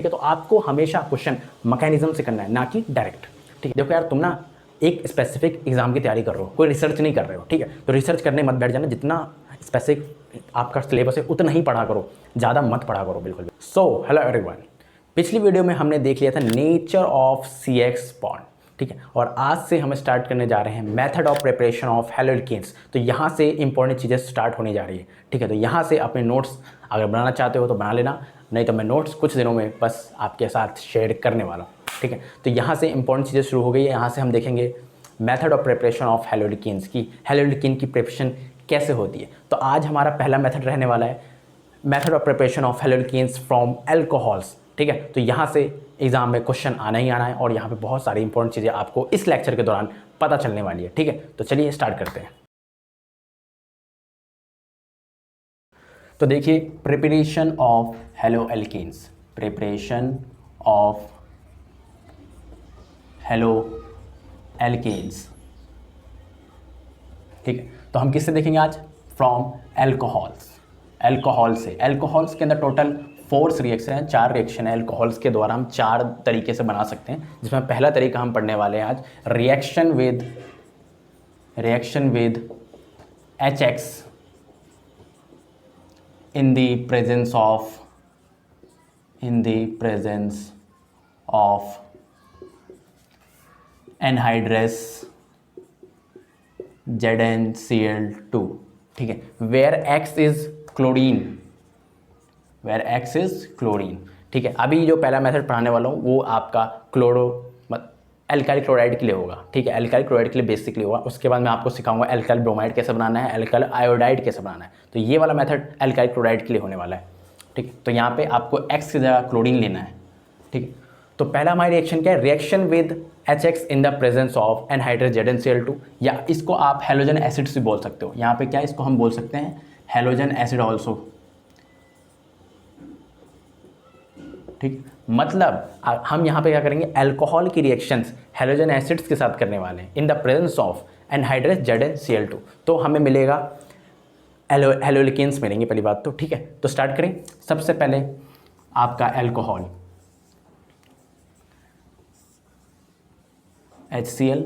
ठीक है। तो आपको हमेशा क्वेश्चन मैकेनिज्म से करना है, ना कि डायरेक्ट। ठीक है। देखो यार, तुम ना एक स्पेसिफिक एग्जाम की तैयारी कर रहे हो, कोई रिसर्च नहीं कर रहे हो, ठीक है। तो रिसर्च करने मत बैठ जाना, जितना स्पेसिफिक आपका सिलेबस है उतना ही पढ़ा करो, ज़्यादा मत पढ़ा करो बिल्कुल भी। सो हेलो एवरीवन, पिछली वीडियो में हमने देख लिया था नेचर ऑफ CX बॉन्ड, ठीक है। और आज से हम स्टार्ट करने जा रहे हैं मेथड ऑफ प्रिपरेशन ऑफ हैलोअल्केन्स। तो यहाँ से इंपॉर्टेंट चीज़ें स्टार्ट होने जा रही है, ठीक है। तो यहाँ से अपने नोट्स अगर बनाना चाहते हो तो बना लेना, नहीं तो मैं नोट्स कुछ दिनों में बस आपके साथ शेयर करने वाला हूँ, ठीक है। तो यहाँ से इंपॉर्टेंट चीज़ें शुरू हो गई है। यहाँ से हम देखेंगे मेथड ऑफ प्रिपरेशन ऑफ हैलोअल्केन्स की, हैलोअल्केन की प्रिपरेशन कैसे होती है। तो आज हमारा पहला मेथड रहने वाला है method of preparation of haloalkanes from alcohols, ठीक है। तो यहाँ से एग्जाम में क्वेश्चन आना ही आना है और यहाँ पे बहुत सारी इंपॉर्टेंट चीज़ें आपको इस लेक्चर के दौरान पता चलने वाली है, ठीक है। तो चलिए स्टार्ट करते हैं। तो देखिए, प्रिपरेशन ऑफ हैलोअल्केन्स, प्रिपरेशन ऑफ हैलोअल्केन्स, ठीक है। तो हम किससे देखेंगे आज? फ्रॉम अल्कोहल्स, अल्कोहल से। अल्कोहल्स के अंदर टोटल 4 रिएक्शन है, 4 रिएक्शन है अल्कोहल्स के द्वारा हम 4 तरीके से बना सकते हैं, जिसमें पहला तरीका हम पढ़ने वाले हैं आज, reaction with HX in the presence of anhydrous ZnCl2, ठीक है। where X is क्लोरीन, ठीक है। अभी जो पहला मेथड पढ़ाने वाला हूँ वो आपका एल्काइल क्लोराइड के लिए होगा, ठीक है। एल्काइल क्लोराइड के लिए बेसिकली होगा। उसके बाद मैं आपको सिखाऊंगा एल्काइल ब्रोमाइड कैसे बनाना है, एल्काइल आयोडाइड कैसे बनाना है। तो ये वाला मेथड एल्काइल क्लोराइड के लिए होने वाला है, ठीक है। तो यहाँ पे आपको X की जगह क्लोरीन लेना है, ठीक है। तो पहला हमारी रिएक्शन क्या है? Reaction with HX in the presence of anhydrous ZnCl2, या इसको आप हैलोजन एसिड से बोल सकते हो। यहाँ पे क्या इसको हम बोल सकते हैं? हैलोजन एसिड ऑल्सो, ठीक। मतलब हम यहाँ पे क्या करेंगे? अल्कोहल की रिएक्शंस हैलोजन एसिड्स के साथ करने वाले हैं in the presence of anhydrous ZnCl2। तो हमें मिलेगा हैलोअल्केन्स मिलेंगे पहली बात तो, ठीक है। तो स्टार्ट करें। सबसे पहले आपका अल्कोहल HCl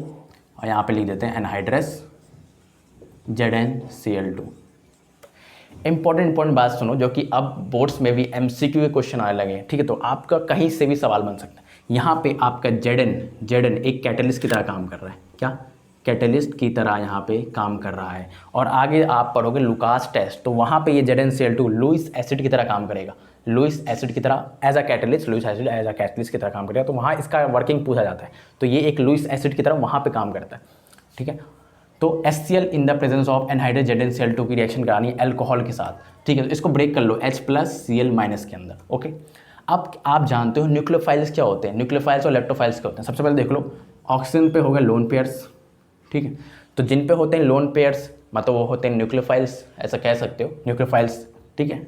और यहाँ पे लिख देते हैं एनहाइड्रस ZnCl2। इंपॉर्टेंट बात सुनो, जो कि अब बोर्ड्स में भी MCQ के क्वेश्चन आने लगे हैं, ठीक है। तो आपका कहीं से भी सवाल बन सकता है। यहाँ पे आपका Zn एक कैटलिस्ट की तरह काम कर रहा है। क्या? कैटलिस्ट की तरह यहाँ पे काम कर रहा है। और आगे आप पढ़ोगे लुकास टेस्ट, तो वहाँ पे ये ZnCl2 लुईस एसिड की तरह काम करेगा, लुईस एसिड की तरह as a catalyst, Lewis acid as a catalyst की तरह काम करेगा। तो वहाँ इसका वर्किंग पूछा जाता है। तो ये एक लुईस एसिड की तरह वहाँ पे काम करता है, ठीक है। तो HCl in the presence of anhydrous ZnCl2 की रिएक्शन करानी है अल्कोहल के साथ, ठीक है। तो इसको ब्रेक कर लो H+Cl- के अंदर, ओके। अब आप जानते हो न्यूक्लियोफाइल्स क्या होते हैं, न्यूक्लियोफाइल्स और इलेक्ट्रोफाइल्स क्या होते हैं। सबसे पहले देख लो, ऑक्सीजन पे हो गए लोन पेयर्स, ठीक है। तो जिन पे होते हैं लोन पेयर्स मतलब वो होते हैं न्यूक्लियोफाइल्स, ऐसा कह सकते हो, न्यूक्लियोफाइल्स, ठीक है।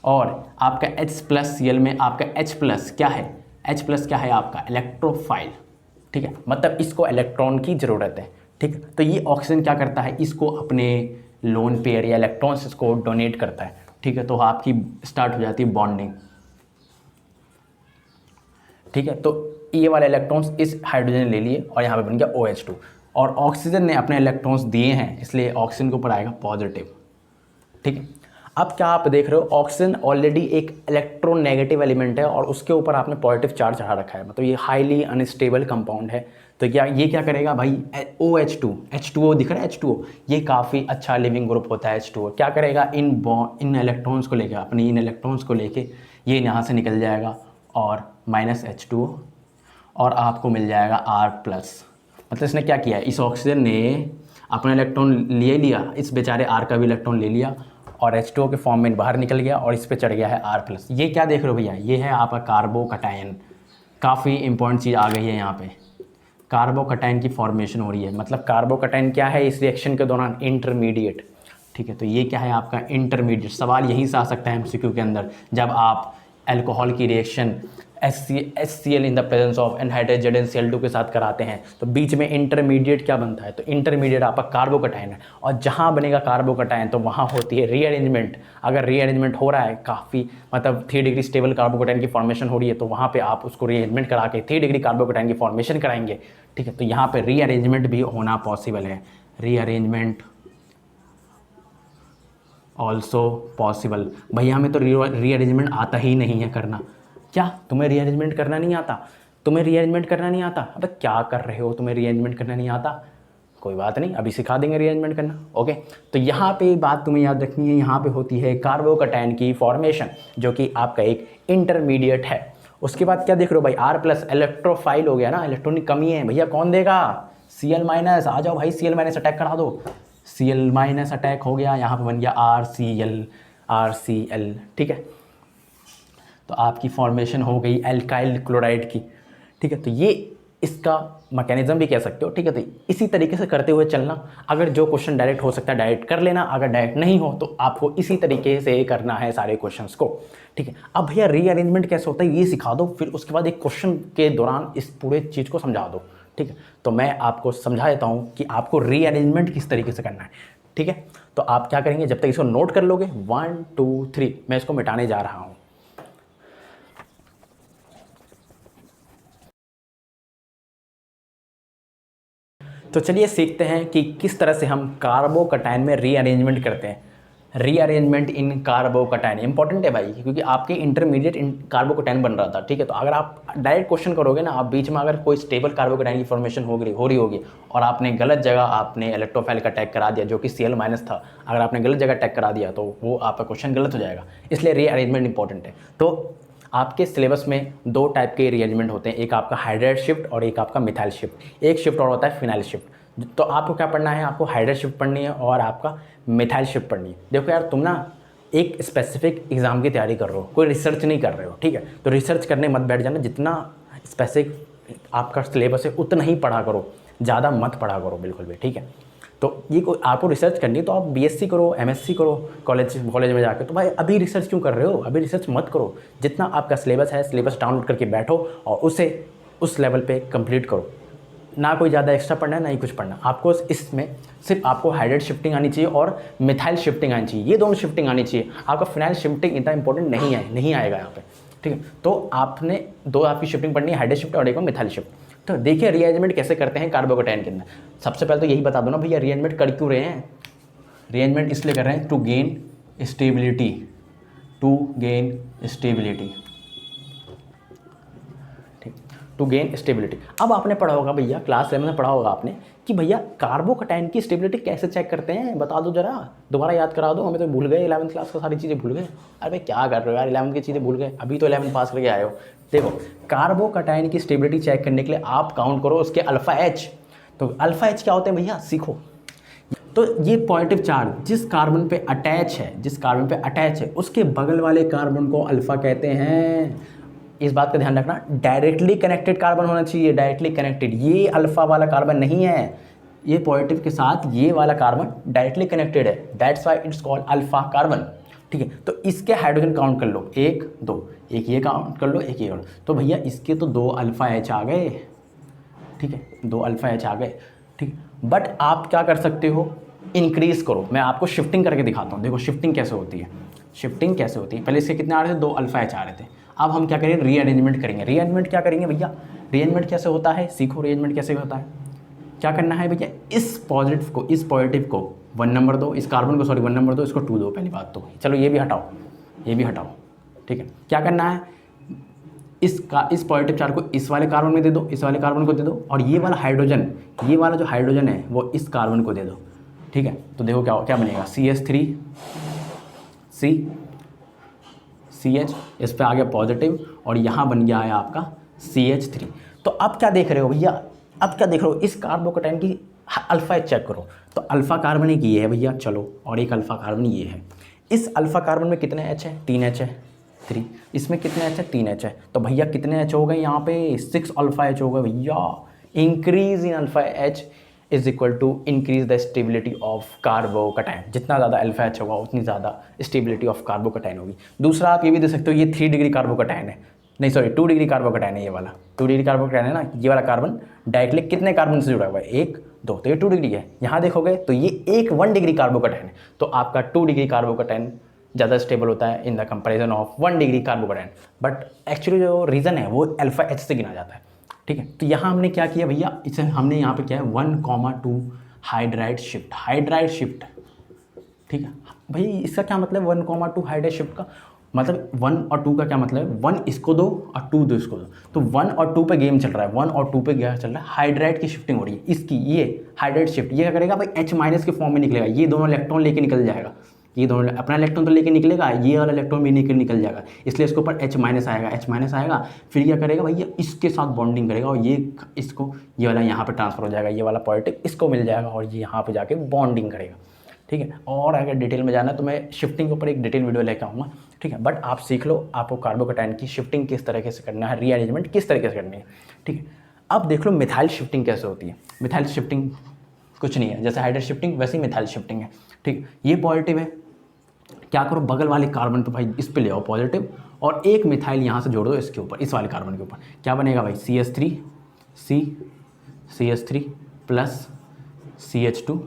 और आपका H+Cl में आपका H+ क्या है? H+ क्या है आपका? इलेक्ट्रोफाइल, ठीक है। मतलब इसको इलेक्ट्रॉन की ज़रूरत है, ठीक। तो ये ऑक्सीजन क्या करता है? इसको अपने लोन पेयर या इलेक्ट्रॉन्स इसको डोनेट करता है, ठीक है। तो आपकी स्टार्ट हो जाती है बॉन्डिंग, ठीक है। तो ये वाले इलेक्ट्रॉन्स इस हाइड्रोजन ले लिए और यहाँ पे बन गया OH2, और ऑक्सीजन ने अपने इलेक्ट्रॉन्स दिए हैं, इसलिए ऑक्सीजन के ऊपर आएगा पॉजिटिव, ठीक है। अब क्या आप देख रहे हो, ऑक्सीजन ऑलरेडी एक इलेक्ट्रोनेगेटिव एलिमेंट है और उसके ऊपर आपने पॉजिटिव चार्ज चढ़ा रखा है, मतलब ये हाईली अनस्टेबल कंपाउंड है। तो क्या करेगा भाई? OH2, H2O दिख रहा है, H2O ये काफ़ी अच्छा लिविंग ग्रुप होता है। H2O क्या करेगा? इन इलेक्ट्रॉन्स को लेकर, अपनी इन इलेक्ट्रॉन्स को लेके ये यहाँ से निकल जाएगा और -H2O, और आपको मिल जाएगा R+। मतलब इसने क्या किया है? इस ऑक्सीजन ने अपना इलेक्ट्रॉन ले लिया, इस बेचारे R का भी इलेक्ट्रॉन ले लिया और H2O के फॉर्म में बाहर निकल गया और इस पे चढ़ गया है R+। ये क्या देख रहे हो भैया? ये है आपका कार्बोकटायन। काफ़ी इंपॉर्टेंट चीज़ आ गई है यहाँ पे, कार्बोकटायन की फॉर्मेशन हो रही है। मतलब कार्बोकटायन क्या है इस रिएक्शन के दौरान? इंटरमीडिएट, ठीक है। तो ये क्या है आपका? इंटरमीडिएट। सवाल यहीं से आ सकता है MCQ के अंदर, जब आप अल्कोहल की reaction HCl in the presence of anhydride ZnCl2 के साथ कराते हैं तो बीच में इंटरमीडिएट क्या बनता है, तो इंटरमीडिएट आपका कार्बोकटायन है, और जहाँ बनेगा कार्बोकटायन तो वहाँ होती है रीअरेंजमेंट। अगर रीअरेंजमेंट हो रहा है काफ़ी, मतलब 3 डिग्री स्टेबल कार्बोकटायन की फॉर्मेशन हो रही है, तो वहाँ पे आप उसको रीअरेंजमेंट करा के 3 डिग्री कार्बोकटायन की फॉर्मेशन कराएंगे, ठीक है। तो यहाँ पे रीअरेंजमेंट भी होना पॉसिबल है, रीअरेंजमेंट ऑल्सो पॉसिबल। भैया हमें तो रीअरेंजमेंट आता ही नहीं है करना। क्या तुम्हें रीअरेंजमेंट करना नहीं आता? तुम्हें रीअरेंजमेंट करना नहीं आता? अबे क्या कर रहे हो, तुम्हें रीअरेंजमेंट करना नहीं आता? कोई बात नहीं, अभी सिखा देंगे रीअरेंजमेंट करना। ओके, तो यहाँ पे बात तुम्हें याद रखनी है, यहाँ पे होती है कार्बोकटायन की फॉर्मेशन, जो कि आपका एक इंटरमीडिएट है। उसके बाद क्या देख रहे हो भाई, R+ इलेक्ट्रोफाइल हो गया ना, इलेक्ट्रॉनिक कमी है भैया, कौन देगा? Cl-, आ जाओ भाई, Cl- अटैक करा दो। Cl- अटैक हो गया, यहाँ पे बन गया RCl, ठीक है। तो आपकी फॉर्मेशन हो गई एल्काइल क्लोराइड की, ठीक है। तो ये इसका मैकेनिज्म भी कह सकते हो, ठीक है। तो इसी तरीके से करते हुए चलना। अगर जो क्वेश्चन डायरेक्ट हो सकता है डायरेक्ट कर लेना, अगर डायरेक्ट नहीं हो तो आपको इसी तरीके से करना है सारे क्वेश्चंस को, ठीक है। अब भैया रीअरेंजमेंट कैसे होता है ये सिखा दो, फिर उसके बाद एक क्वेश्चन के दौरान इस पूरे चीज़ को समझा दो, ठीक है। तो मैं आपको समझा देता हूँ कि आपको रीअरेंजमेंट किस तरीके से करना है, ठीक है। तो आप क्या करेंगे, जब तक इसको नोट कर लोगे 1 2 3, मैं इसको मिटाने जा रहा हूँ। तो चलिए सीखते हैं कि किस तरह से हम कार्बोकटायन में रीअरेंजमेंट करते हैं। रीअरेंजमेंट इन कार्बोकटायन इंपॉर्टेंट है भाई, क्योंकि आपके इंटरमीडिएट कार्बोकटायन बन रहा था, ठीक है। तो अगर आप डायरेक्ट क्वेश्चन करोगे ना, आप बीच में अगर कोई स्टेबल कार्बोकटायन की फॉर्मेशन हो रही होगी और आपने गलत जगह आपने इलेक्ट्रोफाइल का टैग करा दिया, जो कि Cl- था, अगर आपने गलत जगह टैग करा दिया तो वो आपका क्वेश्चन गलत हो जाएगा। इसलिए रीअरेंजमेंट इंपॉर्टेंट है। तो आपके सिलेबस में 2 टाइप के रीअरेंजमेंट होते हैं, एक आपका हाइड्राइड शिफ्ट और एक आपका मिथाइल शिफ्ट, एक शिफ्ट और होता है फिनाइल शिफ्ट। तो आपको क्या पढ़ना है, आपको हाइड्राइड शिफ्ट पढ़नी है और आपका मिथाइल शिफ्ट पढ़नी है। देखो यार, तुम ना एक स्पेसिफिक एग्जाम की तैयारी कर रहे हो, कोई रिसर्च नहीं कर रहे हो, ठीक है। तो रिसर्च करने मत बैठ जाना, जितना स्पेसिफिक आपका सिलेबस है उतना ही पढ़ा करो, ज़्यादा मत पढ़ा करो बिल्कुल भी, ठीक है। तो ये कोई आपको रिसर्च करनी है तो आप BSc करो, MSc करो कॉलेज में जाकर। तो भाई अभी रिसर्च क्यों कर रहे हो, अभी रिसर्च मत करो। जितना आपका सिलेबस है, सिलेबस डाउनलोड करके बैठो और उसे उस लेवल पे कंप्लीट करो। ना कोई ज़्यादा एक्स्ट्रा पढ़ना है, ना ही कुछ पढ़ना। आपको इसमें सिर्फ आपको हाइड्राइड शिफ्टिंग आनी चाहिए और मिथाइल शिफ्टिंग आनी चाहिए, ये दोनों शिफ्टिंग आनी चाहिए। आपका फिनाइल शिफ्टिंग इतना इंपॉर्टेंट नहीं आएगा यहाँ पे, ठीक है। तो आपने 2 आपकी शिफ्टिंग पढ़नी है, हाइड्राइड शिफ्ट और एक मिथाइल शिफ्ट। तो देखिए रीअरेंजमेंट कैसे करते हैं कार्बोकटायन के अंदर। सबसे पहले तो यही बता दो ना भैया, रीअरेंजमेंट कर क्यों रहे हैं? रीअरेंजमेंट इसलिए कर रहे हैं to gain stability, to gain stability. अब आपने पढ़ा होगा भैया, क्लास 11 में पढ़ा होगा आपने कि भैया कार्बोकटायन की स्टेबिलिटी कैसे चेक करते हैं, बता दो जरा, दोबारा याद करा दो, हमें तो भूल गए, 11th क्लास का सारी चीज़ें भूल गए। अरे भाई क्या कर रहे हो यार, 11th की चीज़ें भूल गए, अभी तो 11th पास करके आए हो। देखो, कार्बोकटायन की स्टेबिलिटी चेक करने के लिए आप काउंट करो उसके अल्फा एच। तो अल्फा एच क्या होते हैं भैया, सीखो। तो ये पॉजिटिव चार्ज जिस कार्बन पे अटैच है उसके बगल वाले कार्बन को अल्फा कहते हैं। इस बात का ध्यान रखना, डायरेक्टली कनेक्टेड कार्बन होना चाहिए, डायरेक्टली कनेक्टेड। ये अल्फा वाला कार्बन नहीं है, ये पॉजिटिव के साथ ये वाला कार्बन डायरेक्टली कनेक्टेड है, that's why it's called alpha carbon, ठीक है। तो इसके हाइड्रोजन काउंट कर लो, 1 2, एक ये काउंट कर लो, एक ये। तो भैया इसके तो 2 अल्फा एच आ गए, ठीक है, 2 अल्फा एच आ गए, ठीक। बट आप क्या कर सकते हो, इंक्रीज करो। मैं आपको शिफ्टिंग करके दिखाता हूँ, देखो शिफ्टिंग कैसे होती है। पहले इसके कितने आ रहे थे, 2 अल्फा एच आ रहे थे। अब हम क्या करेंगे, रीअरेंजमेंट करेंगे। रीअरेंजमेंट क्या करेंगे भैया, रीअरेंजमेंट कैसे होता है सीखो, रीअरेंजमेंट कैसे होता है। क्या करना है भैया, इस पॉजिटिव को 1 नंबर दो, इस कार्बन को 1 नंबर दो, इसको 2 दो। पहली बात तो चलो ये भी हटाओ, ठीक है। क्या करना है, इस पॉजिटिव चार्ज को इस वाले कार्बन में दे दो, इस वाले कार्बन को दे दो, और ये वाला जो हाइड्रोजन है वो इस कार्बन को दे दो, ठीक है। तो देखो क्या बनेगा, CH3 CH, इस पे आ गया पॉजिटिव और यहाँ बन गया है आपका CH3। तो अब क्या देख रहे हो भैया, इस कार्बोकटायन की अल्फा एच चेक करो। तो अल्फा कार्बन एक ये है भैया, चलो, और एक अल्फा कार्बन ये है। इस अल्फा कार्बन में कितने एच है, 3 एच है, 3। इसमें कितने एच है, 3 एच है। तो भैया कितने एच हो गए यहाँ पे, 6 अल्फा एच हो गए भैया। Increase in alpha H is equal to increase the stability of carbocation. जितना ज़्यादा अल्फा एच होगा उतनी ज़्यादा स्टेबिलिटी ऑफ कार्बोकटायन होगी। दूसरा आप ये भी दे सकते हो, ये 3 डिग्री कार्बोकटायन है, नहीं सॉरी 2 डिग्री कार्बोकैटायन है ये वाला, 2 डिग्री कार्बोकैटायन है ना, ये वाला कार्बन डायरेक्टली कितने कार्बन से जुड़ा हुआ है, 1 2, तो ये 2 डिग्री है। यहाँ देखोगे तो ये 1 डिग्री कार्बोकैटायन है, तो आपका 2 डिग्री कार्बोकैटायन ज़्यादा स्टेबल होता है in the comparison of 1 degree carbocation. But actually जो रीज़न है वो अल्फा एच से गिना जाता है, ठीक है। तो यहाँ हमने क्या किया भैया, इसे हमने यहाँ पे क्या है 1,2 हाइड्राइड शिफ्ट, ठीक है भाई। इसका क्या मतलब 1,2 हाइड्राइड शिफ्ट का मतलब 1 और 2 का क्या मतलब है, 1 इसको दो और 2 दो इसको दो, तो 1 और 2 पे गेम चल रहा है, 1 और 2 पे क्या चल रहा है, हाइड्राइड की शिफ्टिंग हो रही है इसकी, ये हाइड्राइड शिफ्ट ये क्या करेगा भाई H माइनस के फॉर्म में निकलेगा, ये दोनों इलेक्ट्रॉन लेके निकल जाएगा, ये दोनों अपना इलेक्ट्रॉन तो लेके निकलेगा, ये वाला इलेक्ट्रॉन भी निकल जाएगा, इसलिए इसके ऊपर H माइनस आएगा, फिर क्या करेगा भैया इसके साथ बॉन्डिंग करेगा और ये इसको ये वाला यहाँ पे ट्रांसफर हो जाएगा, ये वाला पॉजिटिव इसको मिल जाएगा और ये यहाँ पे जाके बॉन्डिंग करेगा, ठीक है। और अगर डिटेल में जाना है तो मैं शिफ्टिंग के ऊपर एक डिटेल वीडियो लेकर आऊँगा, ठीक है। बट आप सीख लो आपको कार्बोकैटायन की शिफ्टिंग किस तरीके से करना है, रीअरेंजमेंट किस तरीके से करनी है, ठीक है। अब देख लो मिथाइल शिफ्टिंग कैसे होती है। मिथाइल शिफ्टिंग कुछ नहीं है, जैसे हाइड्राइड शिफ्टिंग वैसे ही मिथाइल शिफ्टिंग है, ठीक। ये पॉजिटिव है, क्या करो बगल वाले कार्बन पे भाई इस पे ले आओ पॉजिटिव और एक मिथाइल यहाँ से जोड़ दो इसके ऊपर, इस वाले कार्बन के ऊपर, क्या बनेगा भाई CH3 प्लस CH2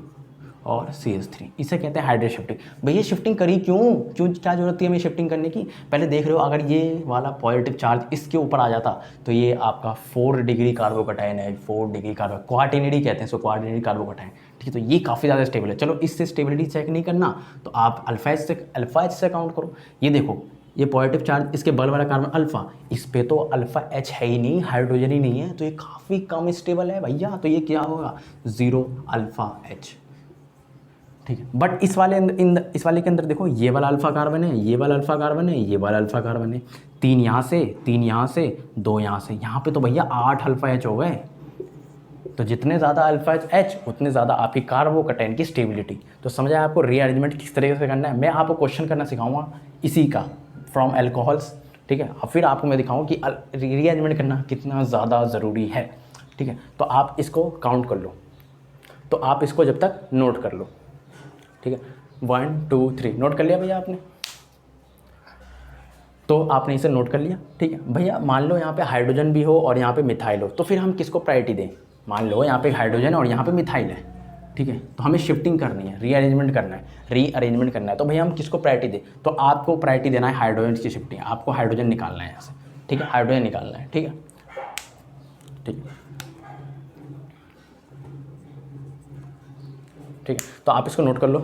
और CH3, इसे कहते हैं हाइड्राइड शिफ्टिंग। भैया शिफ्टिंग करी क्यों क्या जरूरत थी हमें शिफ्टिंग करने की, पहले देख रहे हो अगर ये वाला पॉजिटिव चार्ज इसके ऊपर आ जाता तो ये आपका 4 डिग्री कार्बोकैटायन है, 4 डिग्री क्वार्टिनरी कहते हैं इसको, क्वार्टिनरी कार्बोकैटायन, ठीक है। तो ये काफ़ी ज़्यादा स्टेबल है। चलो इससे स्टेबिलिटी चेक नहीं करना तो आप अल्फा एच से काउंट करो। ये देखो ये पॉजिटिव चार्ज इसके बगल वाला कार्बन अल्फा, इस पे तो अल्फा एच है ही नहीं, हाइड्रोजन ही नहीं है, तो ये काफ़ी कम स्टेबल है भैया, तो ये क्या होगा 0 अल्फा एच, ठीक है। बट इस वाले के अंदर देखो ये वाला अल्फा कार्बन है, ये वाला अल्फा कार्बन है, ये वाला अल्फा कार्बन है, 3 यहाँ से 2 यहाँ से, यहाँ पे तो भैया 8 अल्फा एच हो गए। तो जितने ज़्यादा अल्फा एच उतने ज़्यादा आपकी कार्बोकैटायन की स्टेबिलिटी। तो समझा आपको रीअरेंजमेंट किस तरीके से करना है। मैं आपको क्वेश्चन करना सिखाऊंगा इसी का फ्रॉम एल्कोहल्स, ठीक है। और फिर आपको मैं दिखाऊँ कि रीअरेंजमेंट करना कितना ज़्यादा ज़रूरी है, ठीक है। तो आप इसको काउंट कर लो, तो आप इसको जब तक नोट कर लो, ठीक है। 1 2 3 नोट कर लिया भैया आपने, तो आपने इसे नोट कर लिया, ठीक है भैया। मान लो यहाँ पे हाइड्रोजन भी हो और यहाँ पे मिथाइल हो, तो फिर हम किसको प्रायोरिटी दें। मान लो यहाँ पे हाइड्रोजन और यहाँ पे मिथाइल है, ठीक है। तो हमें शिफ्टिंग करनी है, रीअरेंजमेंट करना है, तो भैया हम किसको प्रायोरिटी दें। तो आपको प्रायोरिटी देना है हाइड्रोजन की शिफ्टिंग, आपको हाइड्रोजन निकालना है यहाँ से, ठीक है, हाइड्रोजन निकालना है, ठीक है, ठीक है, ठीक है। तो आप इसको नोट कर लो।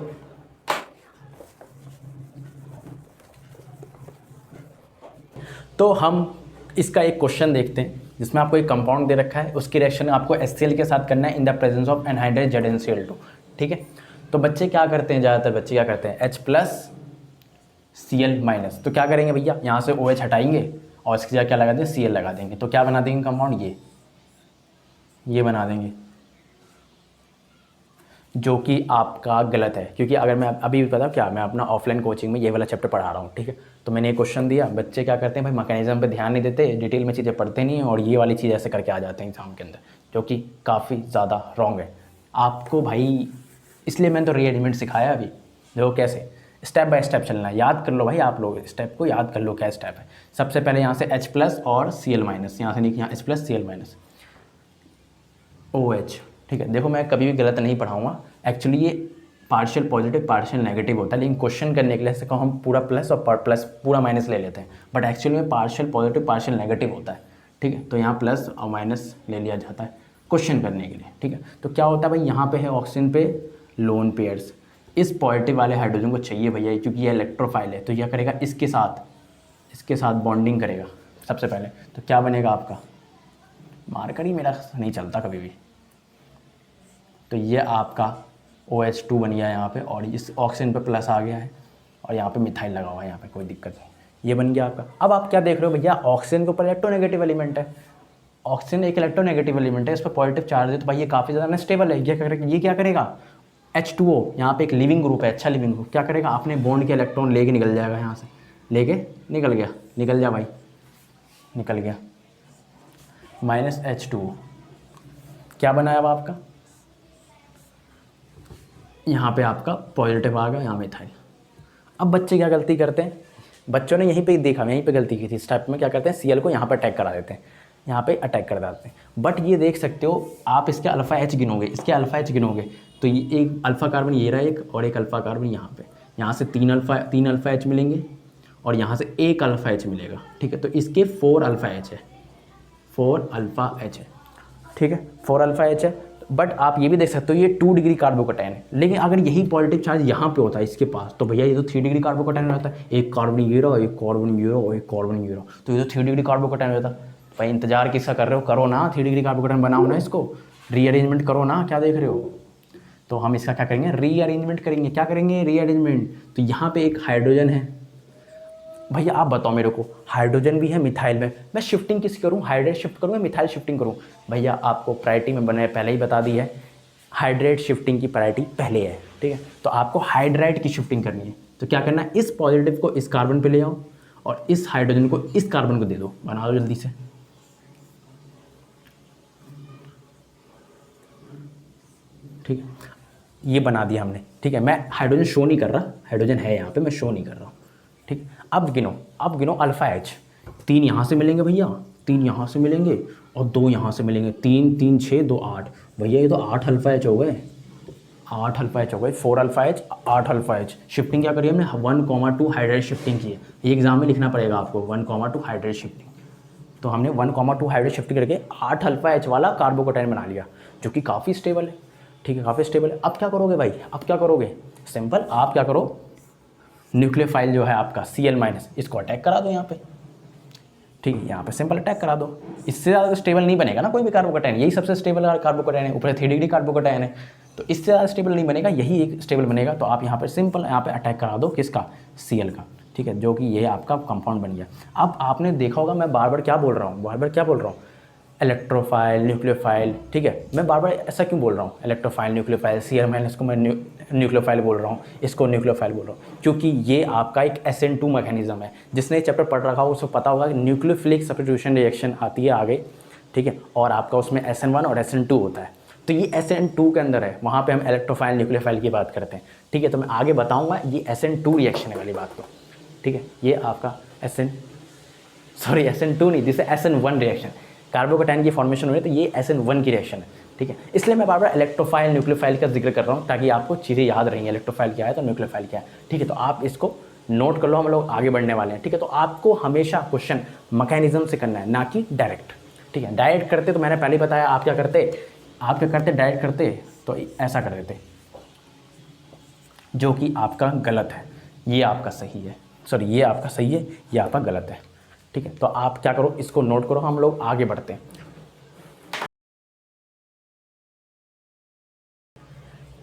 तो हम इसका एक क्वेश्चन देखते हैं जिसमें आपको एक कंपाउंड दे रखा है, उसकी रिएक्शन आपको HCl के साथ करना है in the presence of anhydride ZnCl2, ठीक है। तो बच्चे क्या करते हैं, ज़्यादातर बच्चे क्या करते हैं H प्लस Cl माइनस, तो क्या करेंगे भैया यहाँ से OH हटाएंगे और इसकी जगह क्या लगा देंगे Cl लगा देंगे, तो क्या बना देंगे कंपाउंड ये बना देंगे, जो कि आपका गलत है। क्योंकि अगर मैं अभी भी बताऊँ क्या, मैं अपना ऑफलाइन कोचिंग में ये वाला चैप्टर पढ़ा रहा हूँ, ठीक है। तो मैंने एक क्वेश्चन दिया, बच्चे क्या करते हैं भाई मैकेनिज्म पे ध्यान नहीं देते, डिटेल में चीज़ें पढ़ते नहीं हैं और ये वाली चीज़ ऐसे करके आ जाते हैं एग्जाम के अंदर, जो कि काफ़ी ज़्यादा रॉन्ग है आपको भाई। इसलिए मैंने तो रीअरेंजमेंट सिखाया अभी, देखो कैसे स्टेप बाय स्टेप चलना है। याद कर लो भाई, आप लोग स्टेप को याद कर लो क्या स्टेप है। सबसे पहले यहाँ से H प्लस और Cl माइनस, यहाँ से नहीं, यहाँ H plus Cl minus OH, ठीक है। देखो मैं कभी भी गलत नहीं पढ़ाऊँगा, एक्चुअली ये पार्शियल पॉजिटिव पार्शियल नेगेटिव होता है, लेकिन क्वेश्चन करने के लिए से हम पूरा प्लस और प्लस पूरा माइनस ले लेते हैं, बट एक्चुअली में पार्शियल पॉजिटिव पार्शियल नेगेटिव होता है, ठीक है। तो यहाँ प्लस और माइनस ले लिया जाता है क्वेश्चन करने के लिए, ठीक है। तो क्या होता है भाई, यहाँ पे है ऑक्सीजन पे लोन पेयर्स, इस पॉजिटिव वाले हाइड्रोजन को चाहिए भैया क्योंकि ये इलेक्ट्रोफाइल है, तो यह करेगा इसके साथ बॉन्डिंग करेगा सबसे पहले। तो क्या बनेगा आपका, मार्कर ही मेरा नहीं चलता कभी भी, तो ये आपका OH2 बन गया यहाँ पे और इस ऑक्सीजन पे प्लस आ गया है और यहाँ पे मिथाइल लगा हुआ है, यहाँ पे कोई दिक्कत नहीं, ये बन गया आपका। अब आप क्या देख रहे हो भैया, ऑक्सीजन के ऊपर इलेक्ट्रोनेगेटिव एलिमेंट है, ऑक्सीजन एक इलेक्ट्रोनेगेटिव एलिमेंट है, इस पर पॉजिटिव चार्ज है, तो भाई ये काफ़ी ज़्यादा अनस्टेबल है। ये क्या करेगा H2O, यहाँ पे एक लिविंग ग्रुप है, अच्छा लिविंग ग्रुप, क्या करेगा अपने बॉन्ड के इलेक्ट्रॉन लेके निकल जाएगा, यहाँ से लेके निकल जा भाई, निकल गया माइनस H2O, क्या बनाया अब आपका, यहाँ पे आपका पॉजिटिव आ गया, यहाँ मिथाइल। अब बच्चे क्या गलती करते हैं, बच्चों ने यहीं पे देखा, यहीं पे गलती की थी। स्टेप में क्या करते हैं, Cl को यहाँ पर अटैक करा देते हैं, यहाँ पे अटैक कर देते हैं। बट ये देख सकते हो आप इसके अल्फ़ा H गिनोगे, इसके अल्फ़ा H गिनोगे तो ये एक अल्फ़ा कार्बन ये रहा एक, और एक अल्फ़ा कार्बन यहाँ पे, यहाँ से 3 अल्फ़ा H मिलेंगे और यहाँ से 1 अल्फ़ा H मिलेगा, ठीक है। तो इसके 4 अल्फ़ा H है, 4 अल्फ़ा H है, ठीक है, 4 अल्फ़ा H है। बट आप ये भी देख सकते हो ये 2 डिग्री कार्बोकैटायन है, लेकिन अगर यही पॉजिटिव चार्ज यहाँ पे होता है इसके पास, तो भैया ये तो 3 डिग्री कार्बोकैटायन रहता है। एक कार्बन ये रहा, एक कार्बन ये रहा और एक कार्बन ये रहा, तो ये तो 3 डिग्री कार्बोकैटायन रहता। भाई इंतजार किसका कर रहे हो, करो ना 3 डिग्री कार्बोकैटायन बनाओ ना, इसको रीअरेंजमेंट करो ना, क्या देख रहे हो। तो हम इसका क्या करेंगे, रीअरेंजमेंट करेंगे। क्या करेंगे, रीअरेंजमेंट। तो यहाँ पे एक हाइड्रोजन है, भैया आप बताओ मेरे को, हाइड्रोजन भी है मिथाइल में, मैं शिफ्टिंग किस करूँ, हाइड्रेट शिफ्ट करूँ या मिथाइल शिफ्टिंग करूँ। भैया आपको प्रायोरिटी में बने पहले ही बता दी है, हाइड्रेट शिफ्टिंग की प्रायोरिटी पहले है, ठीक है। तो आपको हाइड्राइड की शिफ्टिंग करनी है। तो क्या करना है, इस पॉजिटिव को इस कार्बन पे ले आओ और इस हाइड्रोजन को इस कार्बन को दे दो, बना दो जल्दी से। ठीक है, ये बना दिया हमने, ठीक है। मैं हाइड्रोजन शो नहीं कर रहा, हाइड्रोजन है यहाँ पे, मैं शो नहीं कर रहा हूँ, ठीक। अब गिनो अल्फ़ा H, 3 यहाँ से मिलेंगे भैया, 3 यहाँ से मिलेंगे और 2 यहाँ से मिलेंगे, 3 3 6 2 8, भैया ये तो 8 अल्फ़ा H हो गए, 8 अल्फ़ा H हो गए, 4 alpha H 8 alpha H। Shifting क्या करी हमने, 1,2 हाइड्रेट शिफ्टिंग की है, ये एग्जाम में लिखना पड़ेगा आपको, 1,2 हाइड्रेट शिफ्टिंग। तो हमने 1,2 हाइड्रेट शिफ्टिंग करके 8 अल्फ़ा H वाला कार्बोकैटायन बना लिया, जो कि काफ़ी स्टेबल है, ठीक है, काफ़ी स्टेबल है। अब क्या करोगे भाई, अब क्या करोगे, सिंपल, आप क्या करो, न्यूक्लियोफाइल जो है आपका Cl-, इसको अटैक करा दो यहाँ पे, ठीक है, यहाँ पे सिंपल अटैक करा दो। इससे ज़्यादा स्टेबल नहीं बनेगा ना कोई भी कार्बोकैटायन, यही सबसे स्टेबल कार्बोकैटायन है, ऊपर 3 डिग्री कार्बोकैटायन है, तो इससे ज़्यादा स्टेबल नहीं बनेगा, यही एक स्टेबल बनेगा। तो आप यहाँ पर सिंपल यहाँ पे अटैक करा दो किसका, Cl का, ठीक है, जो कि ये आपका कंपाउंड बन गया। अब आपने देखा होगा मैं बार बार क्या बोल रहा हूँ, इलेक्ट्रोफाइल, न्यूक्लियोफाइल, ठीक है, मैं बार बार ऐसा क्यों बोल रहा हूँ, इलेक्ट्रोफाइल, न्यूक्लियोफाइल, Cl- इसको मैं न्यूक्लियोफाइल बोल रहा हूँ, इसको न्यूक्लियोफाइल बोल रहा हूँ, क्योंकि ये आपका एक SN2 मैकेनिज्म है। जिसने चैप्टर पढ़ रखा हो उसको पता होगा कि न्यूक्लियोफिलिक सब्स्टिट्यूशन रिएक्शन आती है आगे, ठीक है, और आपका उसमें SN1 और SN2 होता है। तो ये SN2 के अंदर है, वहाँ पे हम इलेक्ट्रोफाइल न्यूक्लियोफाइल की बात करते हैं, ठीक है। तो मैं आगे बताऊँगा ये SN2 रिएक्शन वाली बात को, ठीक है। ये आपका SN2 नहीं, जिसे SN1 रिएक्शन, कार्बोकैटायन की फॉर्मेशन हो रही है, तो ये SN1 की रिएक्शन है, ठीक है। इसलिए मैं बार बार इलेक्ट्रोफाइल, न्यूक्लियोफाइल का जिक्र कर रहा हूँ, ताकि आपको चीज़ें याद रहेंगी, इलेक्ट्रोफाइल क्या है तो न्यूक्लियोफाइल क्या है, ठीक है। तो आप इसको नोट कर लो, हम लोग आगे बढ़ने वाले हैं, ठीक है। तो आपको हमेशा क्वेश्चन मैकेनिज्म से करना है, ना कि डायरेक्ट, ठीक है। डायरेक्ट करते तो मैंने पहले बताया आप क्या करते, डायरेक्ट करते तो ऐसा कर देते, जो कि आपका गलत है, ये आपका सही है, सॉरी ये आपका सही है, ये आपका गलत है, ठीक है। तो आप क्या करो, इसको नोट करो, हम लोग आगे बढ़ते हैं।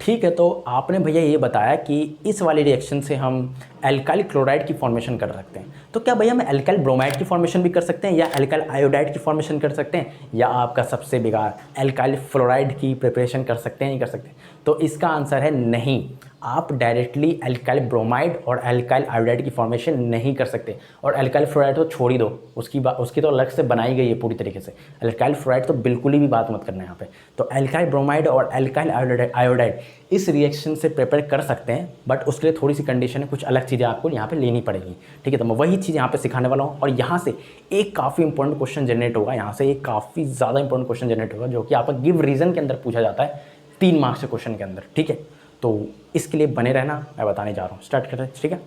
ठीक है, तो आपने भैया ये बताया कि इस वाली रिएक्शन से हम एल्काइल क्लोराइड की फॉर्मेशन कर सकते हैं, तो क्या भैया हम एल्काइल ब्रोमाइड की फॉर्मेशन भी कर सकते हैं, या एल्काइल आयोडाइड की फॉर्मेशन कर सकते हैं, या आपका सबसे बेकार एल्काइल फ्लोराइड की प्रिपरेशन कर सकते हैं, नहीं कर सकते। तो इसका आंसर है नहीं, आप डायरेक्टली एल्काइल ब्रोमाइड और एल्काइल आयोडाइड की फॉर्मेशन नहीं कर सकते। और एल्काइल फ्लोराइड तो छोड़ ही दो, उसकी तो अलग से बनाई गई है पूरी तरीके से, एल्काइल फ्लोराइड तो बिल्कुल ही बात मत करना यहाँ पे। तो एल्काइल ब्रोमाइड और एल्काइल आयोडाइड इस रिएक्शन से प्रिपेयर कर सकते हैं, बट उसके लिए थोड़ी सी कंडीशन है, कुछ अलग चीज़ें आपको यहाँ पे लेनी पड़ेगी, ठीक है। तो मैं वही चीज़ यहाँ पे सिखाने वाला हूँ, और यहाँ से एक काफ़ी इंपॉर्टेंट क्वेश्चन जनरेट होगा, यहाँ से एक काफ़ी ज़्यादा इंपॉर्टेंट क्वेश्चन जनरेट होगा, जो कि आपका गिव रीज़न के अंदर पूछा जाता है 3 मार्क्स के क्वेश्चन के अंदर, ठीक है। तो इसके लिए बने रहना, मैं बताने जा रहा हूँ, स्टार्ट करते हैं, ठीक है।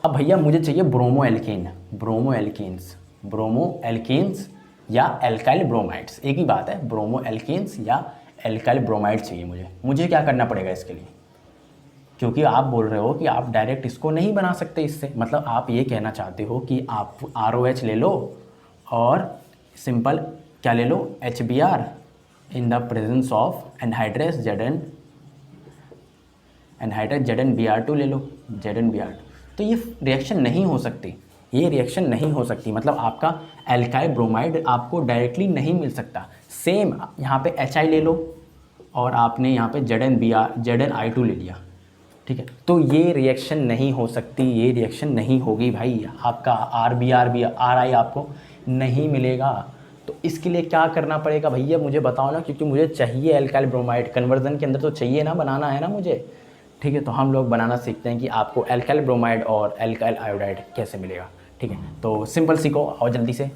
अब भैया मुझे चाहिए ब्रोमो एल्केन्स या एल्काइल ब्रोमाइड्स, एक ही बात है, ब्रोमो एल्केन्स या एल्काइल ब्रोमाइड चाहिए मुझे क्या करना पड़ेगा इसके लिए, क्योंकि आप बोल रहे हो कि आप डायरेक्ट इसको नहीं बना सकते इससे, मतलब आप ये कहना चाहते हो कि आप ROH ले लो और सिंपल क्या ले लो, HBr in the presence of anhydrous ZnBr2 ले लो, ZnBr2। तो ये रिएक्शन नहीं हो सकती, मतलब आपका एल्काइल ब्रोमाइड आपको डायरेक्टली नहीं मिल सकता। सेम यहाँ पे HI ले लो और आपने यहाँ पे ZnI2 ले लिया, ठीक है। तो ये रिएक्शन नहीं हो सकती, ये रिएक्शन नहीं होगी भाई, आपका RI आपको नहीं मिलेगा। तो इसके लिए क्या करना पड़ेगा भैया मुझे बताओ ना, क्योंकि मुझे चाहिए एल्काइल ब्रोमाइड, कन्वर्जन के अंदर तो चाहिए ना, बनाना है ना मुझे, ठीक है। तो हम लोग बनाना सीखते हैं कि आपको एल्काइल ब्रोमाइड और एल्काइल आयोडाइड कैसे मिलेगा। ठीक है, तो सिंपल सीखो और जल्दी से।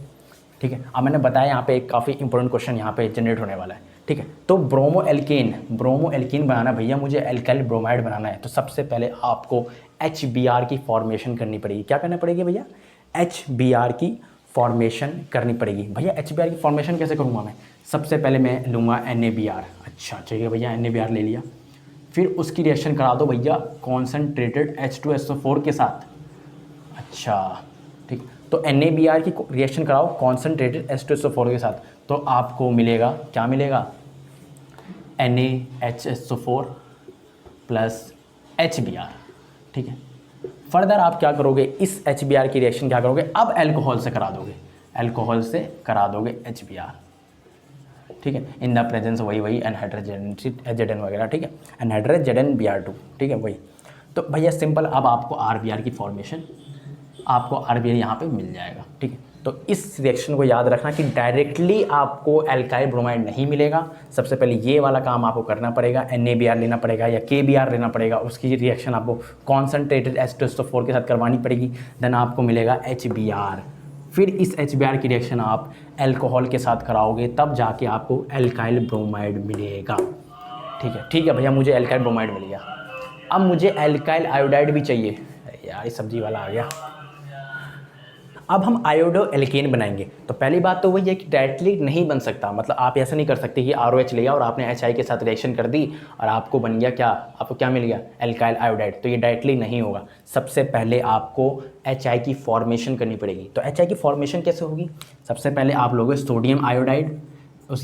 ठीक है, अब मैंने बताया यहाँ पे एक काफ़ी इंपॉर्टेंट क्वेश्चन यहाँ पे जनरेट होने वाला है। ठीक है, तो ब्रोमो एल्कीन बनाना भैया, मुझे एल्काइल ब्रोमाइड बनाना है, तो सबसे पहले आपको HBr की फॉर्मेशन करनी पड़ेगी। क्या करना पड़ेगी भैया? HBr की फॉर्मेशन करनी पड़ेगी। भैया HBr की फॉर्मेशन कैसे करूँगा मैं? सबसे पहले मैं लूँगा NaBr। अच्छा ठीक है भैया, NaBr ले लिया। फिर उसकी रिएक्शन करा दो भैया कॉन्सनट्रेटेड H2SO4 के साथ। अच्छा ठीक, तो NaBr की रिएक्शन कराओ कॉन्सनट्रेटेड H2SO4 के साथ, तो आपको मिलेगा, क्या मिलेगा? NaHSO4 plus HBr। ठीक है, फर्दर आप क्या करोगे, इस HBr की रिएक्शन क्या करोगे, अब अल्कोहल से करा दोगे, अल्कोहल से करा दोगे HBr। ठीक है, इन द प्रेजेंस वही एनहाइड्रस Zn वगैरह। ठीक है, एनहाइड्रस ZnBr2। ठीक है वही। तो भैया सिंपल, अब आपको RBr की फॉर्मेशन, आपको RBr यहाँ पे मिल जाएगा। ठीक है, तो इस रिएक्शन को याद रखना कि डायरेक्टली आपको एल्काइल ब्रोमाइड नहीं मिलेगा। सबसे पहले ये वाला काम आपको करना पड़ेगा, NaBr लेना पड़ेगा या KBr लेना पड़ेगा, उसकी रिएक्शन आपको कॉन्सनट्रेटेड H2SO4 के साथ करवानी पड़ेगी, देन आपको मिलेगा HBr। फिर इस HBr की रिएक्शन आप अल्कोहल के साथ कराओगे, तब जाके आपको एल्काइल ब्रोमाइड मिलेगा। ठीक है भैया, मुझे एल्काइल ब्रोमाइड मिल गया। अब मुझे एल्काइल आयोडाइड भी चाहिए। यार ये सब्जी वाला आ गया। अब हम आयोडो एल्केन बनाएंगे। तो पहली बात तो वही है कि डायरेक्टली नहीं बन सकता, मतलब आप ऐसा नहीं कर सकते कि ROH लिया और आपने HI के साथ रिएक्शन कर दी और आपको बन गया क्या, आपको क्या मिल गया, एल्काइल आयोडाइड। तो ये डायरेक्टली नहीं होगा। सबसे पहले आपको HI की फॉर्मेशन करनी पड़ेगी। तो HI की फॉर्मेशन कैसे होगी? सबसे पहले आप लोगे सोडियम आयोडाइड,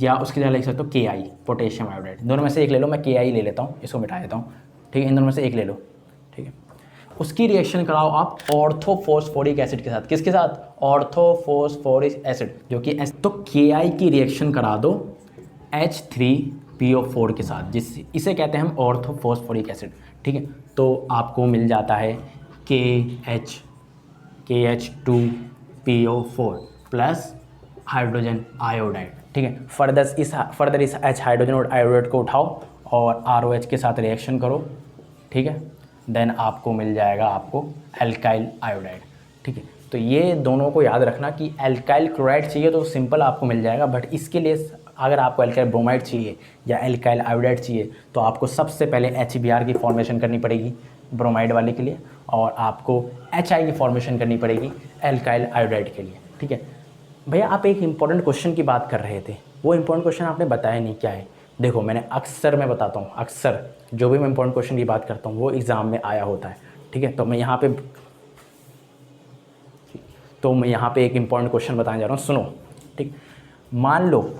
या उसकी जगह लिख सकते हो KI, पोटेशियम आयोडाइड। दोनों में से एक ले लो, मैं KI ले लेता हूँ, इसको मिटा देता हूँ। ठीक है, इन दोनों में से एक ले लो। ठीक है, उसकी रिएक्शन कराओ आप ऑर्थोफॉस्फोरिक एसिड के साथ। किसके साथ? ऑर्थोफॉस्फोरिक एसिड, जो कि तो KI की रिएक्शन करा दो H3PO4 के साथ, इसे कहते हैं हम ऑर्थोफॉस्फोरिक एसिड। ठीक है, तो आपको मिल जाता है KH2PO4 प्लस हाइड्रोजन आयोडाइड। ठीक है, फर्दर इस H हाइड्रोजन और आयोडाइड को उठाओ और ROH के साथ रिएक्शन करो। ठीक है, देन आपको मिल जाएगा आपको एल्काइल आयोडाइड। ठीक है, तो ये दोनों को याद रखना कि एल्काइल क्लोराइड चाहिए तो सिंपल आपको मिल जाएगा, बट इसके लिए अगर आपको एल्काइल ब्रोमाइड चाहिए या एल्काइल आयोडाइड चाहिए तो आपको सबसे पहले HBr की फॉर्मेशन करनी पड़ेगी ब्रोमाइड वाले के लिए, और आपको HI की फॉर्मेशन करनी पड़ेगी एल्काइल आयोडाइड के लिए। ठीक है भैया, आप एक इंपॉर्टेंट क्वेश्चन की बात कर रहे थे, वो इंपॉर्टेंट क्वेश्चन आपने बताया नहीं, क्या है? देखो मैं बताता हूँ, अक्सर जो भी मैं इंपॉर्टेंट क्वेश्चन की बात करता हूँ वो एग्ज़ाम में आया होता है। ठीक है, तो मैं यहाँ पे एक इंपॉर्टेंट क्वेश्चन बताने जा रहा हूँ, सुनो। ठीक, मान लो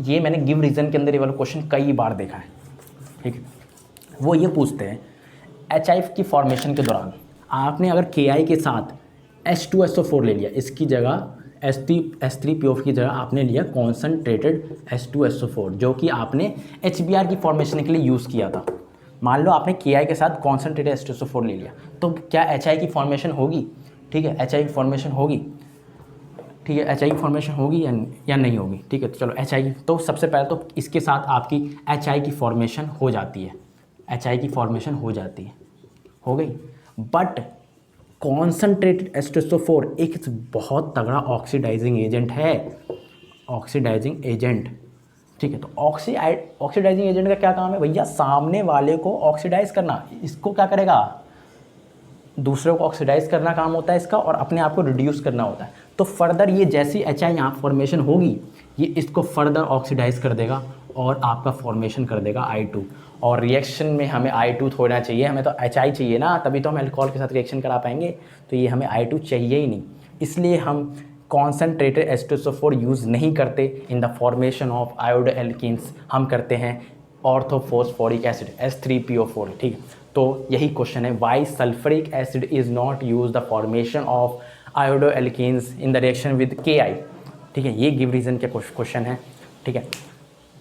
ये मैंने गिव रीज़न के अंदर ये वाला क्वेश्चन कई बार देखा है। ठीक है, वो ये पूछते हैं HI की फॉर्मेशन के दौरान आपने अगर KI के साथ H2SO4 ले लिया, इसकी जगह H3PO4 की जगह आपने लिया कॉन्सनट्रेटेड H2SO4, जो कि आपने HBr की फॉर्मेशन के लिए यूज़ किया था। मान लो आपने KI के साथ कॉन्सनट्रेटेड H2SO4 ले लिया, तो क्या HI की फॉर्मेशन होगी? ठीक है, HI की फॉर्मेशन होगी। ठीक है, HI की फॉर्मेशन होगी या नहीं होगी? ठीक है, तो चलो HI की, तो सबसे पहले तो इसके साथ आपकी HI की फॉर्मेशन हो जाती है, HI की फॉर्मेशन हो जाती है, हो गई। बट कॉन्सनट्रेटेड H2SO4 एक बहुत तगड़ा ऑक्सीडाइजिंग एजेंट है, ऑक्सीडाइजिंग एजेंट। ठीक है, तो ऑक्सीडाइजिंग एजेंट का क्या काम है भैया? सामने वाले को ऑक्सीडाइज करना। इसको क्या करेगा? दूसरे को ऑक्सीडाइज करना काम होता है इसका, और अपने आप को रिड्यूस करना होता है। तो फर्दर ये जैसी HI यहाँ फॉर्मेशन होगी, ये इसको फर्दर ऑक्सीडाइज कर देगा और आपका फॉर्मेशन कर देगा I2। और रिएक्शन में हमें I2 थोड़ा चाहिए, हमें तो HI चाहिए ना, तभी तो हम अल्कोहल के साथ रिएक्शन करा पाएंगे। तो ये हमें I2 चाहिए ही नहीं, इसलिए हम कॉन्सनट्रेटेड H2SO4 यूज़ नहीं करते in the formation of iodo alkenes, हम करते हैं ऑर्थोफॉस्फोरिक एसिड H3PO4। ठीक है, तो यही क्वेश्चन है, why sulphuric acid is not use the formation of iodo alkenes in the reaction with KI। ठीक है, ये गिव रीज़न के क्वेश्चन है। ठीक है,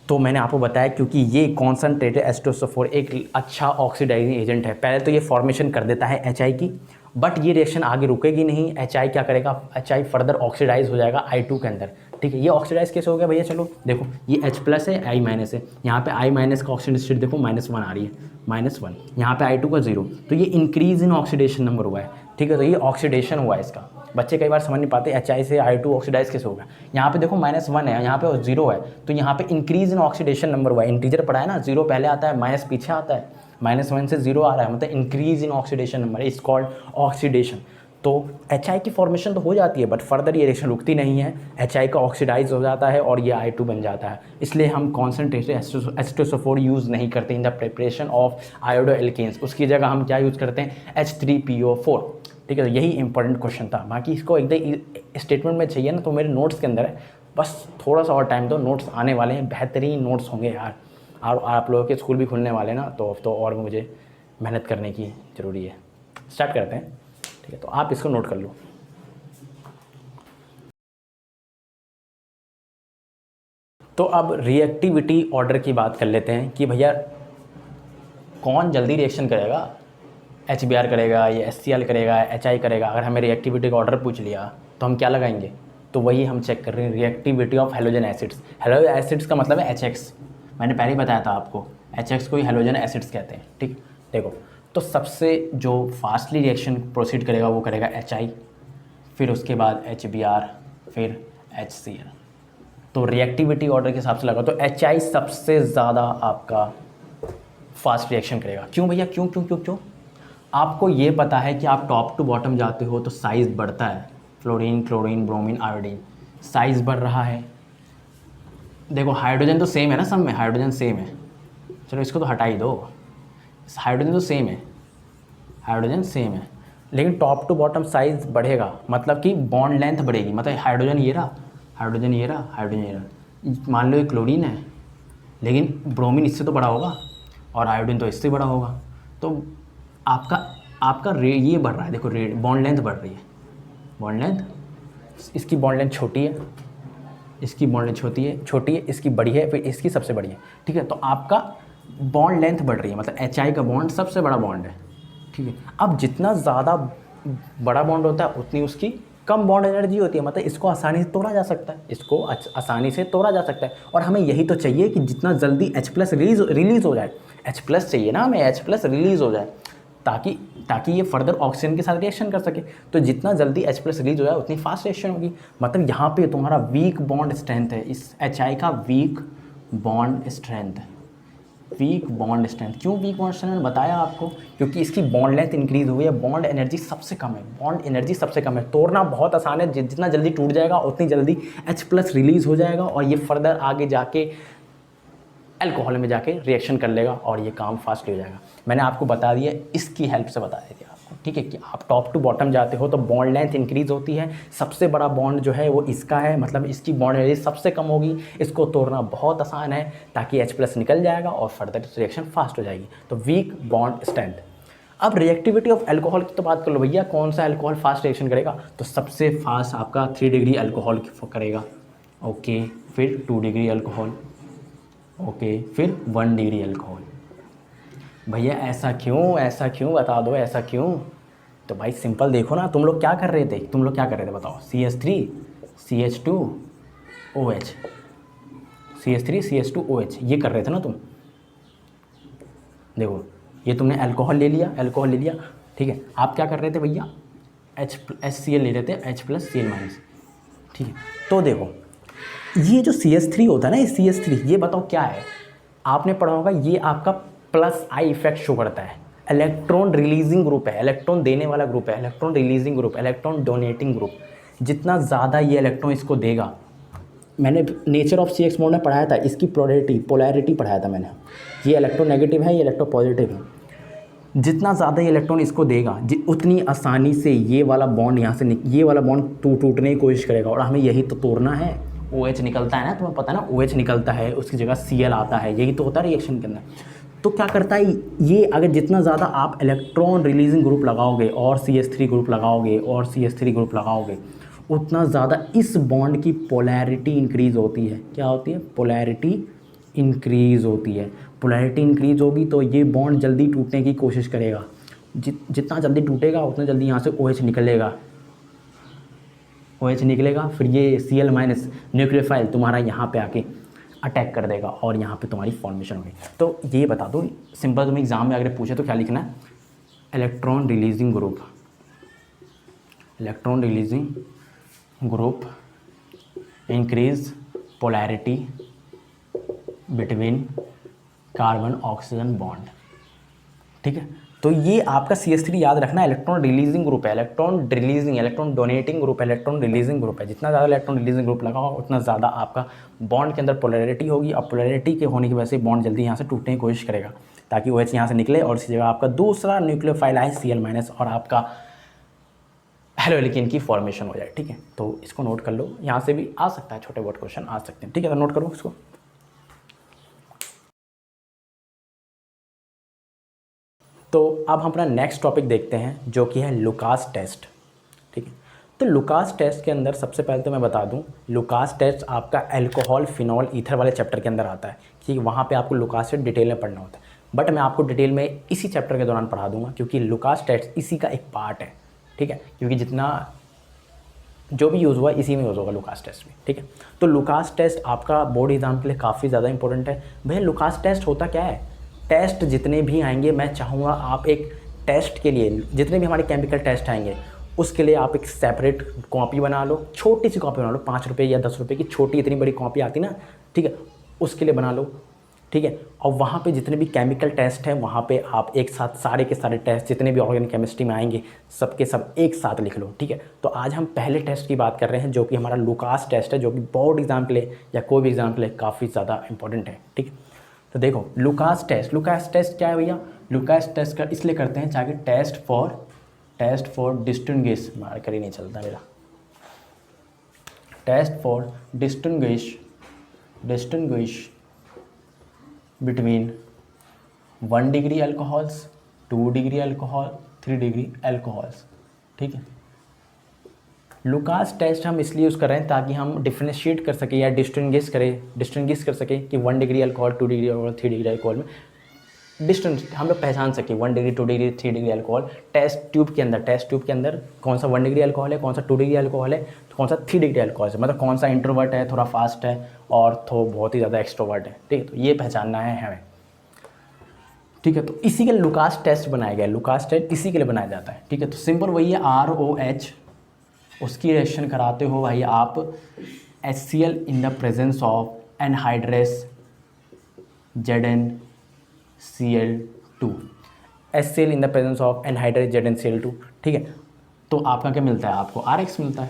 तो मैंने आपको बताया क्योंकि ये कॉन्सनट्रेटेड H2SO4 एक अच्छा ऑक्सीडाइजिंग एजेंट है। पहले तो ये फॉर्मेशन कर देता है HI की, बट ये रिएक्शन आगे रुकेगी नहीं। HI क्या करेगा? HI फर्दर ऑक्सीडाइज हो जाएगा I2 के अंदर। ठीक ठीक है। ये ऑक्सीडाइज केस हो गया भैया। चलो देखो ये H+ है, I- है, यहाँ पे I- का ऑक्सीडेशन स्टेट देखो -1 आ रही है, -1, यहाँ पे I2 का 0, तो ये इंक्रीज इन ऑक्सीडेशन नंबर हुआ है, ठीक है। तो ये ऑक्सीडेशन हुआ है इसका। बच्चे कई बार समझ नहीं पाते HI से I2 ऑक्सीडाइज कैसे होगा। यहाँ पे देखो -1 है, यहाँ पे 0 है, तो यहाँ पे इंक्रीज इन ऑक्सीडेशन नंबर हुआ है। इंटीजर पढ़ा है ना, 0 पहले आता है, माइनस पीछे आता है, -1 से 0 आ रहा है, मतलब increase in oxidation number is called oxidation. तो HI की फॉर्मेशन तो हो जाती है, बट फर्दर ये रिएक्शन रुकती नहीं है, HI का ऑक्सीडाइज हो जाता है और ये I2 बन जाता है। इसलिए हम कॉन्सेंट्रेटेड H2SO4 यूज़ नहीं करते in the preparation of iodo alkanes. उसकी जगह हम क्या यूज़ करते हैं, H3PO4, ठीक है। तो यही इंपॉर्टेंट क्वेश्चन था। बाकी इसको एकदम स्टेटमेंट में चाहिए ना तो मेरे नोट्स के अंदर है, बस थोड़ा सा और टाइम दो, नोट्स आने वाले हैं, बेहतरीन नोट्स होंगे यार। और आप लोगों के स्कूल भी खुलने वाले ना, तो और मुझे मेहनत करने की ज़रूरी है। स्टार्ट करते हैं, ठीक है। तो आप इसको नोट कर लो। तो अब रिएक्टिविटी ऑर्डर की बात कर लेते हैं कि भैया कौन जल्दी रिएक्शन करेगा, HBr करेगा, या HCl करेगा, HI करेगा। अगर हमें रिएक्टिविटी का ऑर्डर पूछ लिया तो हम क्या लगाएंगे, तो वही हम चेक कर रहे हैं, reactivity of halogen acids. Halogen acids का मतलब है HX, मैंने पहले ही बताया था आपको, HX को ही हेलोजन एसिड्स कहते हैं, ठीक। देखो तो सबसे जो फास्टली रिएक्शन प्रोसीड करेगा वो करेगा HI, फिर उसके बाद HBr, फिर HCl। तो रिएक्टिविटी ऑर्डर के हिसाब से लगा तो HI सबसे ज़्यादा आपका फास्ट रिएक्शन करेगा। क्यों भैया, क्यों क्यों क्यों क्यों? आपको ये पता है कि आप टॉप टू बॉटम जाते हो तो साइज़ बढ़ता है, fluorine, chlorine, bromine, iodine, size बढ़ रहा है। देखो हाइड्रोजन तो सेम है ना, सब में हाइड्रोजन सेम है, चलो इसको तो हटा ही दो, हाइड्रोजन तो सेम है, हाइड्रोजन सेम है, लेकिन टॉप टू बॉटम साइज़ बढ़ेगा, मतलब कि बॉन्ड लेंथ बढ़ेगी। मतलब हाइड्रोजन ये रहा, हाइड्रोजन ये रहा, हाइड्रोजन ये रहा, मान लो ये क्लोरीन है, लेकिन ब्रोमीन इससे तो बड़ा होगा और आयोडीन तो इससे बड़ा होगा, तो आपका ये बढ़ रहा है। देखो रेट बॉन्ड लेंथ बढ़ रही है, बॉन्ड लेंथ, इसकी बॉन्ड लेंथ छोटी है, इसकी बॉन्ड लेंथ छोटी है, इसकी बड़ी है, फिर इसकी सबसे बड़ी है, ठीक है। तो आपका बॉन्ड लेंथ बढ़ रही है, मतलब HI का बॉन्ड सबसे बड़ा बॉन्ड है, ठीक है। अब जितना ज़्यादा बड़ा बॉन्ड होता है उतनी उसकी कम बॉन्ड एनर्जी होती है, मतलब इसको आसानी से तोड़ा जा सकता है, इसको आसानी से तोड़ा जा सकता है। और हमें यही तो चाहिए कि जितना जल्दी H+ रिलीज़ हो जाए, H+ चाहिए ना हमें, H+ रिलीज़ हो जाए ताकि ये फर्दर ऑक्सीजन के साथ रिएक्शन कर सके। तो जितना जल्दी H+ रिलीज हो जाए उतनी फास्ट रिएक्शन होगी। मतलब यहाँ पे तुम्हारा वीक बॉन्ड स्ट्रेंथ है, इस HI का weak bond strength. Weak bond strength क्यों वीक बॉन्ड स्ट्रेंथ, बताया आपको, क्योंकि इसकी बॉन्ड लेंथ इंक्रीज हुई है, बॉन्ड एनर्जी सबसे कम है, बॉन्ड एनर्जी सबसे कम है, तोड़ना बहुत आसान है, जितना जल्दी टूट जाएगा उतनी जल्दी H+ रिलीज़ हो जाएगा और ये फर्दर आगे जाके अल्कोहल में जाके रिएक्शन कर लेगा और ये काम फास्ट हो जाएगा। मैंने आपको बता दिया, इसकी हेल्प से बता दिया आपको, ठीक है, कि आप टॉप टू बॉटम जाते हो तो बॉन्ड लेंथ इंक्रीज़ होती है, सबसे बड़ा बॉन्ड जो है वो इसका है, मतलब इसकी बॉन्ड एनर्जी सबसे कम होगी, इसको तोड़ना बहुत आसान है ताकि H+ निकल जाएगा और फर्दर रिएक्शन फास्ट हो जाएगी। तो वीक बॉन्ड स्ट्रेंथ। अब रिएक्टिविटी ऑफ अल्कोहल की तो बात कर लो भैया, कौन सा अल्कोहल फास्ट रिएक्शन करेगा, तो सबसे फास्ट आपका 3 डिग्री अल्कोहल करेगा, ओके, फिर 2 डिग्री अल्कोहल, ओके, फिर 1 डिग्री अल्कोहल। भैया ऐसा क्यों बता दो, ऐसा क्यों? तो भाई सिंपल देखो ना, तुम लोग क्या कर रहे थे बताओ, CH3 CH2 OH, CH3 CH2 OH ये कर रहे थे ना तुम। देखो ये तुमने अल्कोहल ले लिया, ठीक है। आप क्या कर रहे थे भैया, HCl ले रहे थे, H+Cl-, ठीक है। तो देखो ये जो CH3 होता है ना, ये CH3 ये बताओ क्या है, आपने पढ़ा होगा, ये आपका +I इफेक्ट शो करता है, इलेक्ट्रॉन रिलीजिंग ग्रुप है, इलेक्ट्रॉन देने वाला ग्रुप है, electron releasing group, electron donating group. जितना ज़्यादा ये इलेक्ट्रॉन इसको देगा, मैंने नेचर ऑफ CX मोड में पढ़ाया था, इसकी पोलैरिटी पढ़ाया था मैंने, ये इलेक्ट्रोनेगेटिव है, ये इलेक्ट्रो पॉजिटिव है। जितना ज़्यादा ये इलेक्ट्रॉन इसको देगा उतनी आसानी से ये वाला बॉन्ड यहाँ से ये वाला बॉन्ड टूटने की कोशिश करेगा, और हमें यही तो तोड़ना है। OH निकलता है ना, तुम्हें पता है ना, OH निकलता है, उसकी जगह Cl आता है, यही तो होता है रिएक्शन के अंदर। तो क्या करता है ये, अगर जितना ज़्यादा आप इलेक्ट्रॉन रिलीजिंग ग्रुप लगाओगे और CH3 ग्रुप लगाओगे और CH3 ग्रुप लगाओगे, उतना ज़्यादा इस बॉन्ड की पोलैरिटी इंक्रीज़ होती है। क्या होती है, पोलैरिटी इंक्रीज़ होती है। पोलैरिटी इंक्रीज़ होगी तो ये बॉन्ड जल्दी टूटने की कोशिश करेगा, जितना जल्दी टूटेगा उतना जल्दी यहाँ से OH निकलेगा, OH निकलेगा, फिर ये Cl माइनस न्यूक्लियोफाइल तुम्हारा यहाँ पे आके अटैक कर देगा और यहाँ पे तुम्हारी फॉर्मेशन होगी। तो ये बता दो सिंपल, तुम्हें एग्जाम में अगर पूछे तो क्या लिखना है, electron releasing group, electron releasing group increase polarity between carbon oxygen bond. ठीक है, तो ये आपका CH3 याद रखना, इलेक्ट्रॉन रिलीजिंग ग्रुप है, electron releasing, electron donating group है, इलेक्ट्रॉन रिलीजिंग ग्रुप है। जितना ज़्यादा इलेक्ट्रॉन रिलीजिंग ग्रुप लगा होगा उतना ज़्यादा आपका बॉन्ड के अंदर पोलैरिटी होगी, और पोलैरिटी के होने की वजह से बॉन्ड जल्दी यहाँ से टूटने की कोशिश करेगा, ताकि OH यहाँ से निकले और इसी जगह आपका दूसरा न्यूक्लियोफाइल आए Cl माइनस और आपका हेलोइलेकिन की फॉर्मेशन हो जाए। ठीक है, तो इसको नोट कर लो, यहाँ से भी आ सकता है, छोटे बहुत क्वेश्चन आ सकते हैं। ठीक है, तो नोट करो इसको। तो अब हम अपना नेक्स्ट टॉपिक देखते हैं जो कि है लुकास टेस्ट। ठीक है, तो लुकास टेस्ट के अंदर सबसे पहले तो मैं बता दूं, लुकास टेस्ट आपका अल्कोहल फिनॉल ईथर वाले चैप्टर के अंदर आता है कि वहाँ पे आपको लुकास टेस्ट डिटेल में पढ़ना होता है, बट मैं आपको डिटेल में इसी चैप्टर के दौरान पढ़ा दूंगा क्योंकि लुकास टेस्ट इसी का एक पार्ट है। ठीक है, क्योंकि जितना जो भी यूज़ हुआ इसी में यूज़ होगा लुकास टेस्ट में। ठीक है, तो लुकास टेस्ट आपका बोर्ड एग्जाम के लिए काफ़ी ज़्यादा इंपॉर्टेंट है। भैया लुकास टेस्ट होता क्या है, टेस्ट जितने भी आएंगे मैं चाहूँगा आप एक टेस्ट के लिए, जितने भी हमारे केमिकल टेस्ट आएंगे उसके लिए आप एक सेपरेट कॉपी बना लो, छोटी सी कॉपी बना लो, 5 रुपये या 10 रुपये की छोटी, इतनी बड़ी कॉपी आती ना, ठीक है, उसके लिए बना लो। ठीक है, और वहाँ पे जितने भी केमिकल टेस्ट हैं वहाँ पे आप एक साथ सारे के सारे टेस्ट जितने भी ऑर्गेनिक केमिस्ट्री में आएंगे सबके सब एक साथ लिख लो। ठीक है, तो आज हम पहले टेस्ट की बात कर रहे हैं जो कि हमारा लुकास टेस्ट है, जो कि बोर्ड एग्जाम के लिए या कोई भी एग्जाम के लिए काफ़ी ज़्यादा इंपॉर्टेंट है। ठीक है, तो देखो लुकास टेस्ट क्या है भैया, लुकास टेस्ट का इसलिए करते हैं ताकि टेस्ट फॉर डिस्टिंग्विश, मार्कर ही नहीं चलता मेरा, test for distinguish between 1 degree alcohols, 2 degree alcohol, 3 degree alcohols. ठीक है, लुकास टेस्ट हम इसलिए यूज़ कर रहे हैं ताकि हम डिफ्रेंशिएट कर सकें या डिस्टिंग्विश कर सकें कि 1 degree alcohol, 2 degree alcohol, 3 degree alcohol में डिस्टेंस हम लोग पहचान सकें 1 degree, 2 degree, 3 degree alcohol. Test tube के अंदर कौन सा 1 डिग्री अल्कोहल है, कौन सा 2 डिग्री अल्कोहल है, तो कौन सा 3 डिग्री अल्कोहल है, मतलब कौन सा इंट्रोवर्ट है, थोड़ा फास्ट है और तो बहुत ही ज़्यादा एक्सट्रोवर्ट है। ठीक है, तो ये पहचानना है हमें। ठीक है, तो इसी के लिए लुकास टेस्ट बनाया गया है, लुकास टेस्ट इसी के लिए बनाया जाता है। ठीक है, तो सिंपल वही है, ROH, उसकी रिएक्शन कराते हो भाई आप HCl in the presence of anhydrous ZnCl2, HCl in the presence of anhydrous ZnCl2। ठीक है, तो आपका क्या मिलता है, आपको RX मिलता है,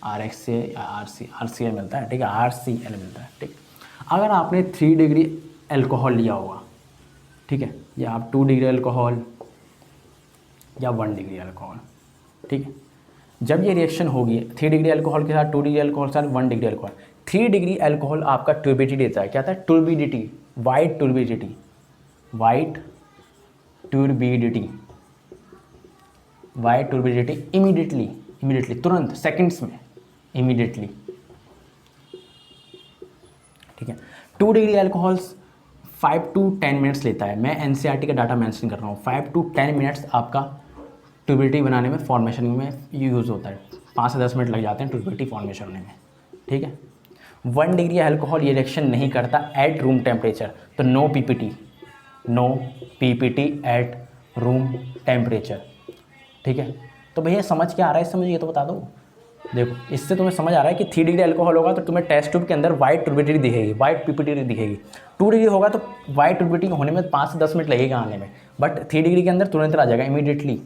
RX से RCl मिलता है। ठीक है, RCl मिलता है। ठीक, अगर आपने 3 डिग्री अल्कोहल लिया होगा, ठीक है, या आप 2 डिग्री अल्कोहल या 1 डिग्री अल्कोहल, ठीक है, जब ये रिएक्शन होगी 3 डिग्री अल्कोहल के साथ, 2 डिग्री अल्कोहल के साथ, 1 डिग्री अल्कोहल, 3 डिग्री अल्कोहल आपका ट्यूबिडिटी देता है। क्या था, ट्यूबिडिटी, वाइट ट्यूबिडिटी इमीडिएटली तुरंत, सेकंड्स में, इमीडिएटली। ठीक है, 2 डिग्री अल्कोहल्स 5 to 10 मिनट्स लेता है। मैं NCERT का डाटा मेंशन कर रहा हूँ, 5 to 10 मिनट्स आपका ट्यूबिडिटी बनाने में, फॉर्मेशन में यूज़ होता है। 5 से 10 मिनट लग जाते हैं ट्यूबिडिटी फॉर्मेशन होने में। ठीक है, 1 डिग्री अल्कोहल ये रिएक्शन नहीं करता एट रूम टेम्परेचर, तो no PPT at room temperature. ठीक है, तो भैया समझ क्या आ रहा है, समझ ये तो बता दो। देखो इससे तुम्हें समझ आ रहा है कि 3 डिग्री अल्कोहल होगा तो तुम्हें टेस्ट ट्यूब के अंदर वाइट ट्यूबिडिटी दिखेगी, वाइट पीपीटी दिखेगी। 2 डिग्री होगा तो वाइट ट्यूबिडिटी होने में 5 से 10 मिनट लगेगा आने में, बट 3 डिग्री के अंदर तुरंत आ जाएगा, इमीडिएटली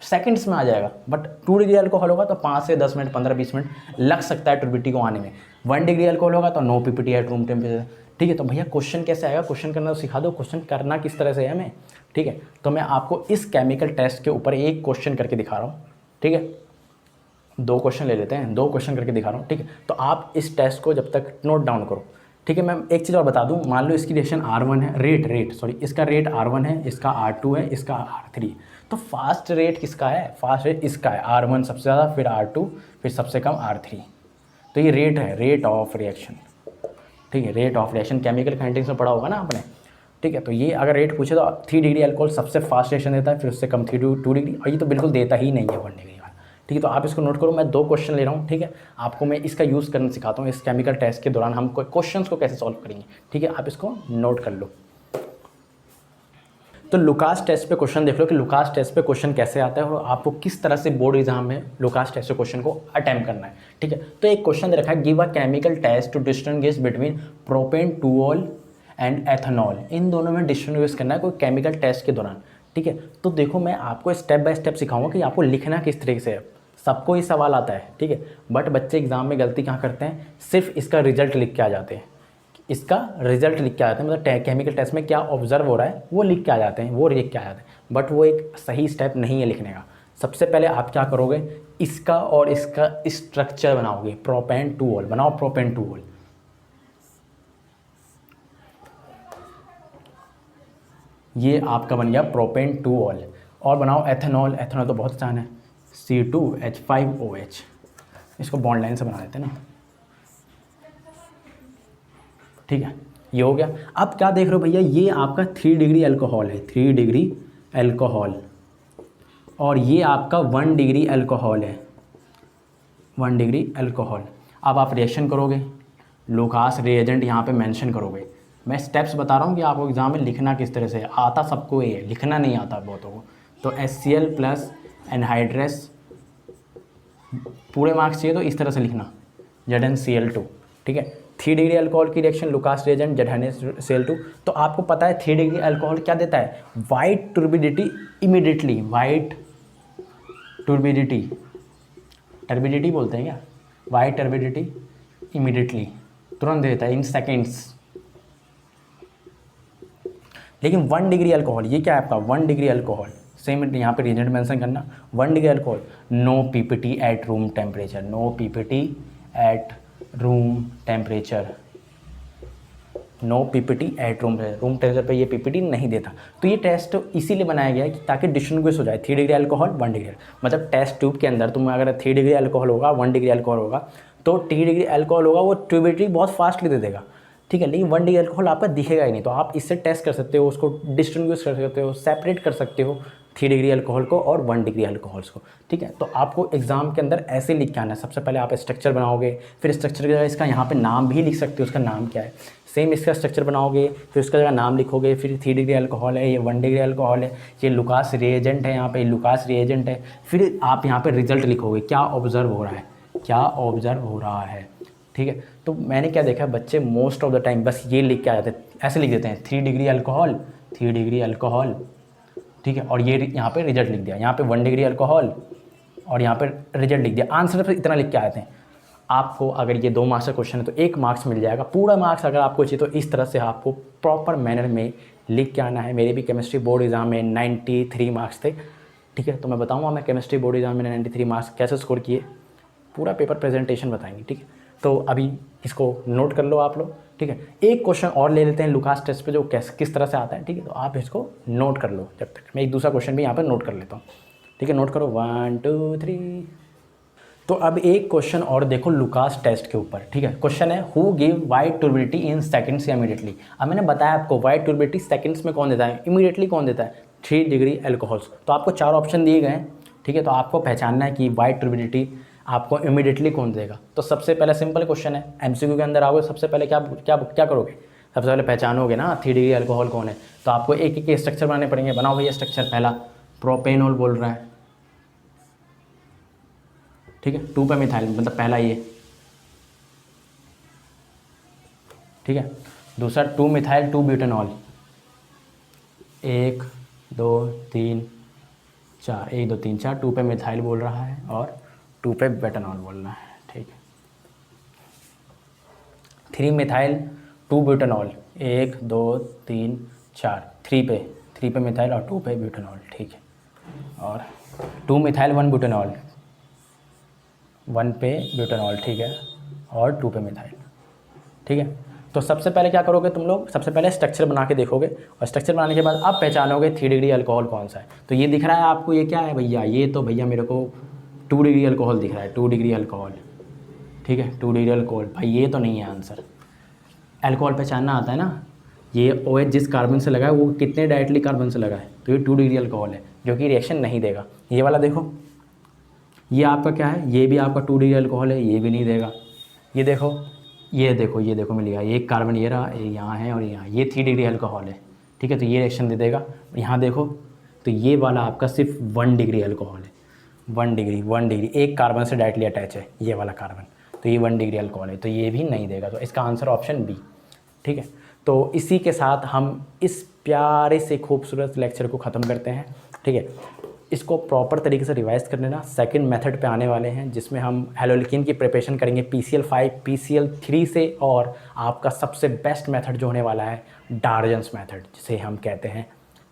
सेकंड्स में आ जाएगा। बट 2 डिग्री अल्कोहल होगा तो 5 से 10 मिनट, 15-20 मिनट लग सकता है ट्यूबिडिटी को आने में। 1 डिग्री अल्कोहल होगा तो no PPT at room temperature. ठीक है, तो भैया क्वेश्चन कैसे आएगा, क्वेश्चन करना तो सिखा दो, क्वेश्चन करना किस तरह से है हमें। ठीक है, तो मैं आपको इस केमिकल टेस्ट के ऊपर एक क्वेश्चन करके दिखा रहा हूँ। ठीक है, 2 क्वेश्चन ले लेते हैं, 2 क्वेश्चन करके दिखा रहा हूँ। ठीक है, तो आप इस टेस्ट को जब तक नोट डाउन करो। ठीक है, मैं एक चीज़ और बता दूं, मान लो इसकी रिएक्शन R1 है, इसका रेट R1 है, इसका R2 है, इसका R3। तो फास्ट रेट किसका है, फास्ट रेट इसका है, R1 सबसे ज़्यादा, फिर R2, फिर सबसे कम R3। तो ये रेट है, रेट ऑफ रिएक्शन। ठीक है, rate of reaction chemical kinetics में पढ़ा होगा ना आपने। ठीक है, तो ये अगर रेट पूछे तो 3 डिग्री अल्कोहल सबसे फास्ट रिएक्शन देता है, फिर उससे कम 2 डिग्री, और ये तो बिल्कुल देता ही नहीं है 1 डिग्री वाला। ठीक है। तो आप इसको नोट करो, मैं 2 क्वेश्चन ले रहा हूँ, ठीक है। आपको मैं इसका यूज़ करना सिखाता हूँ, इस केमिकल टेस्ट के दौरान हम क्वेश्चंस को कैसे सॉल्व करेंगे, ठीक है। आप इसको नोट कर लो। तो लुकास टेस्ट पे क्वेश्चन देख लो कि लुकास टेस्ट पे क्वेश्चन कैसे आता है और आपको किस तरह से बोर्ड एग्जाम में लुकास टेस्ट पे क्वेश्चन को अटेम्प्ट करना है, ठीक है। तो एक क्वेश्चन दे रखा है, give a chemical test to distinguish between propane two ol and ethanol. इन दोनों में डिस्टिंग्विश करना है कोई केमिकल टेस्ट के दौरान, ठीक है। तो देखो मैं आपको स्टेप बाय स्टेप सिखाऊंगा कि आपको लिखना किस तरीके से है। सबको ही सवाल आता है, ठीक है, बट बच्चे एग्जाम में गलती कहाँ करते हैं, सिर्फ इसका रिजल्ट लिख के आ जाते हैं। इसका रिजल्ट लिख के आ जाते हैं, मतलब केमिकल टेस्ट में क्या ऑब्जर्व हो रहा है वो लिख के आ जाते हैं, वो लिख के आ जाते हैं, बट वो एक सही स्टेप नहीं है लिखने का। सबसे पहले आप क्या करोगे, इसका और इसका स्ट्रक्चर बनाओगे। प्रोपेन टूऑल बनाओ, प्रोपेन टूऑल, ये आपका बन गया प्रोपेन टूऑल। और बनाओ एथेनॉल, एथेनॉल तो बहुत आसान है, C2H5OH। इसको बॉन्ड लाइन से बना देते हैं ना, ठीक है। ये हो गया। अब क्या देख रहे हो भैया, ये आपका 3 डिग्री अल्कोहल है, 3 डिग्री अल्कोहल, और ये आपका 1 डिग्री अल्कोहल है, 1 डिग्री अल्कोहल। अब आप रिएक्शन करोगे, लुकास रिएजेंट यहाँ पे मेंशन करोगे। मैं स्टेप्स बता रहा हूँ कि आपको एग्जाम में लिखना किस तरह से आता, सबको ये लिखना नहीं आता बहुतों को। तो HCl प्लस एनहाइड्रस, पूरे मार्क्स चाहिए तो इस तरह से लिखना, ZnCl2, ठीक है। 3 डिग्री अल्कोहल की रिएक्शन, लुकास रिएजेंट, ZnCl2। तो आपको पता है 3 डिग्री अल्कोहल क्या देता है, white turbidity immediately, white turbidity, turbidity बोलते हैं क्या, वाइट टर्बिडिटी इमीडिएटली, तुरंत देता है, इन सेकेंड्स। लेकिन 1 डिग्री अल्कोहल, ये क्या है आपका 1 डिग्री अल्कोहल, सेम यहाँ पे रिएजेंट मेंशन करना, 1 degree alcohol, no PPT at room temperature, no PPT at room temperature, no PPT at room temperature पे ये PPT नहीं देता। तो ये टेस्ट इसीलिए बनाया गया है कि ताकि डिस्टिंग्विश हो जाए, 3 डिग्री अल्कोहल 1 डिग्री, मतलब टेस्ट ट्यूब के अंदर तुम अगर 3 डिग्री अल्कोहल होगा, 1 डिग्री अल्कोहल होगा, तो 3 डिग्री अल्कोहल होगा वो ट्यूबिलिटी बहुत फास्टली दे देगा, ठीक है। लेकिन 1 डिग्री अल्कोहल आपका दिखेगा ही नहीं, तो आप इससे टेस्ट कर सकते हो, उसको डिस्टिंग्विश कर सकते हो, सेपरेट कर सकते हो 3 डिग्री अल्कोहल को और 1 डिग्री अल्कोहल्स को, ठीक है। तो आपको एग्जाम के अंदर ऐसे लिख के आना है। सबसे पहले आप स्ट्रक्चर बनाओगे, फिर स्ट्रक्चर की जगह इसका यहाँ पे नाम भी लिख सकते हो, उसका नाम क्या है, सेम इसका स्ट्रक्चर बनाओगे, फिर उसका जगह नाम लिखोगे, फिर 3 डिग्री अल्कोहल है, ये 1 डिग्री अल्कोहल है, ये लुकास रिएजेंट है, यहाँ पे लुकास रिएजेंट है, फिर आप यहाँ पे रिजल्ट लिखोगे, क्या ऑब्जर्व हो रहा है, क्या ऑब्जर्व हो रहा है, ठीक है। तो मैंने क्या देखा, बच्चे मोस्ट ऑफ द टाइम बस ये लिख के आ जाते हैं, ऐसे लिख देते हैं 3 डिग्री अल्कोहल, 3 डिग्री अल्कोहल, ठीक है, और ये यहाँ पे रिजल्ट लिख दिया, यहाँ पे 1 डिग्री अल्कोहल और यहाँ पे रिजल्ट लिख दिया, आंसर पर इतना लिख के आते हैं। आपको अगर ये 2 मार्क्स का क्वेश्चन है तो 1 मार्क्स मिल जाएगा, पूरा मार्क्स अगर आपको चाहिए तो इस तरह से आपको प्रॉपर मैनर में लिख के आना है। मेरे भी केमिस्ट्री बोर्ड एग्जाम में 93 मार्क्स थे, ठीक है। तो मैं बताऊँगा मैं केमिस्ट्री बोर्ड एग्जाम में 93 मार्क्स कैसे स्कोर किए, पूरा पेपर प्रेजेंटेशन बताएंगे, ठीक है। तो अभी इसको नोट कर लो आप लोग, ठीक है। एक क्वेश्चन और ले लेते हैं लुकास टेस्ट पे जो किस तरह से आता है, ठीक है। तो आप इसको नोट कर लो, जब तक मैं एक दूसरा क्वेश्चन भी यहाँ पर नोट कर लेता हूँ, ठीक है। नोट करो 1 2 3। तो अब एक क्वेश्चन और देखो लुकास टेस्ट के ऊपर, ठीक है। क्वेश्चन है who give white turbidity in seconds या इमीडिएटली। अब मैंने बताया आपको वाइट टर्बिडिटी सेकंड्स में कौन देता है, इमीडिएटली कौन देता है, 3 डिग्री अल्कोहल्स। तो आपको 4 ऑप्शन दिए गए हैं, ठीक है। तो आपको पहचानना है कि वाइट टर्बिडिटी आपको इमीडिएटली कौन देगा। तो सबसे पहले सिंपल क्वेश्चन है, MCQ के अंदर आओगे, सबसे पहले क्या क्या क्या करोगे, सबसे पहले पहचानोगे ना 3 डिग्री अल्कोहल कौन है। तो आपको एक एक स्ट्रक्चर बनाने पड़ेंगे। बनाओ भैया स्ट्रक्चर। पहला प्रोपेनॉल बोल रहा है, ठीक है, 2 पे मिथाइल, मतलब पहला ये, ठीक है। दूसरा 2 मिथाइल 2 ब्यूटेनॉल, 1 2 3 4, 1 2 3 4, 2 पे मिथाइल बोल रहा है और 2 पे ब्यूटेनॉल बोल रहा है, ठीक है। 3 मिथाइल 2 ब्यूटेनॉल, 1 2 3 4, 3 पे मिथाइल और 2 पे ब्यूटेनॉल, ठीक है। और 2 मिथाइल 1 ब्यूटेनॉल, 1 पे ब्यूटेनॉल, ठीक है, और 2 पे मिथाइल, ठीक है। तो सबसे पहले क्या करोगे तुम लोग, सबसे पहले स्ट्रक्चर बना के देखोगे और स्ट्रक्चर बनाने के बाद अब पहचानोगे 3 डिग्री अल्कोहल कौन सा है। तो ये दिख रहा है आपको, ये क्या है भैया, ये तो भैया मेरे को 2 डिग्री अल्कोहल दिख रहा है, 2 डिग्री अल्कोहल, ठीक है, 2 डिग्री अल्कोहल। भाई ये तो नहीं है आंसर। अल्कोहल पहचानना आता है ना, ये OH जिस कार्बन से लगा है वो कितने डायरेक्टली कार्बन से लगा है, तो ये 2 डिग्री अल्कोहल है, जो कि रिएक्शन नहीं देगा। ये वाला देखो, ये आपका क्या है, ये भी आपका 2 डिग्री अल्कोहल है, ये भी नहीं देगा। ये देखो, ये देखो मिल गया, ये कार्बन ये रहा, ये यहाँ है और यहाँ, ये 3 डिग्री अल्कोहल है, ठीक है, तो ये रिएक्शन दे देगा। यहाँ देखो तो ये वाला आपका सिर्फ 1 डिग्री अल्कोहल है, 1 डिग्री एक कार्बन से डायरेक्टली अटैच है ये वाला कार्बन, तो ये 1 डिग्री अल्कोहल है, तो ये भी नहीं देगा। तो इसका आंसर ऑप्शन बी, ठीक है। तो इसी के साथ हम इस प्यारे से खूबसूरत लेक्चर को ख़त्म करते हैं, ठीक है। इसको प्रॉपर तरीके से रिवाइज कर लेना। सेकंड मेथड पे आने वाले हैं जिसमें हम हैलोलिकिन की प्रिपरेशन करेंगे PCl5 PCl3 से, और आपका सबसे बेस्ट मेथड जो होने वाला है डार्जन्स मेथड, जिसे हम कहते हैं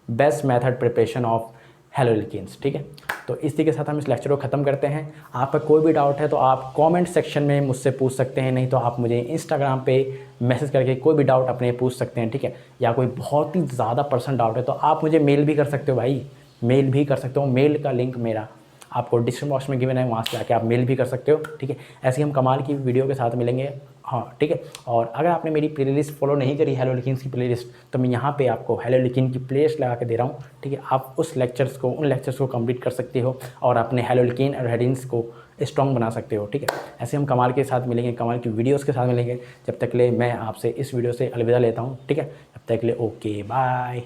बेस्ट मेथड प्रिपरेशन ऑफ हैलोलिकिन्स, ठीक है। तो इसी के साथ हम इस लेक्चर को ख़त्म करते हैं। आपका कोई भी डाउट है तो आप कमेंट सेक्शन में मुझसे पूछ सकते हैं, नहीं तो आप मुझे इंस्टाग्राम पे मैसेज करके कोई भी डाउट अपने पूछ सकते हैं, ठीक है। या कोई बहुत ही ज़्यादा पर्सनल डाउट है तो आप मुझे मेल भी कर सकते हो भाई, मेल भी कर सकते हो। मेल का लिंक मेरा आपको डिस्क्रिप्शन बॉक्स में गिवन है, वहाँ से जाके आप मेल भी कर सकते हो, ठीक है। ऐसे ही हम कमाल की वीडियो के साथ मिलेंगे, हाँ ठीक है। और अगर आपने मेरी प्लेलिस्ट फॉलो नहीं करी हैलोलिकिन्स की प्लेलिस्ट, तो मैं यहाँ पे आपको हैलोलिकिन की प्लेलिस्ट लगा के दे रहा हूँ, ठीक है। आप उन लेक्चर्स को कंप्लीट कर सकते हो और अपने हैलोलिकिन और हेडिंग्स को स्ट्रॉन्ग बना सकते हो, ठीक है। ऐसे हम कमाल के साथ मिलेंगे, कमाल की वीडियोज़ के साथ मिलेंगे। जब तक ले मैं आपसे इस वीडियो से अलविदा लेता हूँ, ठीक है। तब तक ले ओके बाय।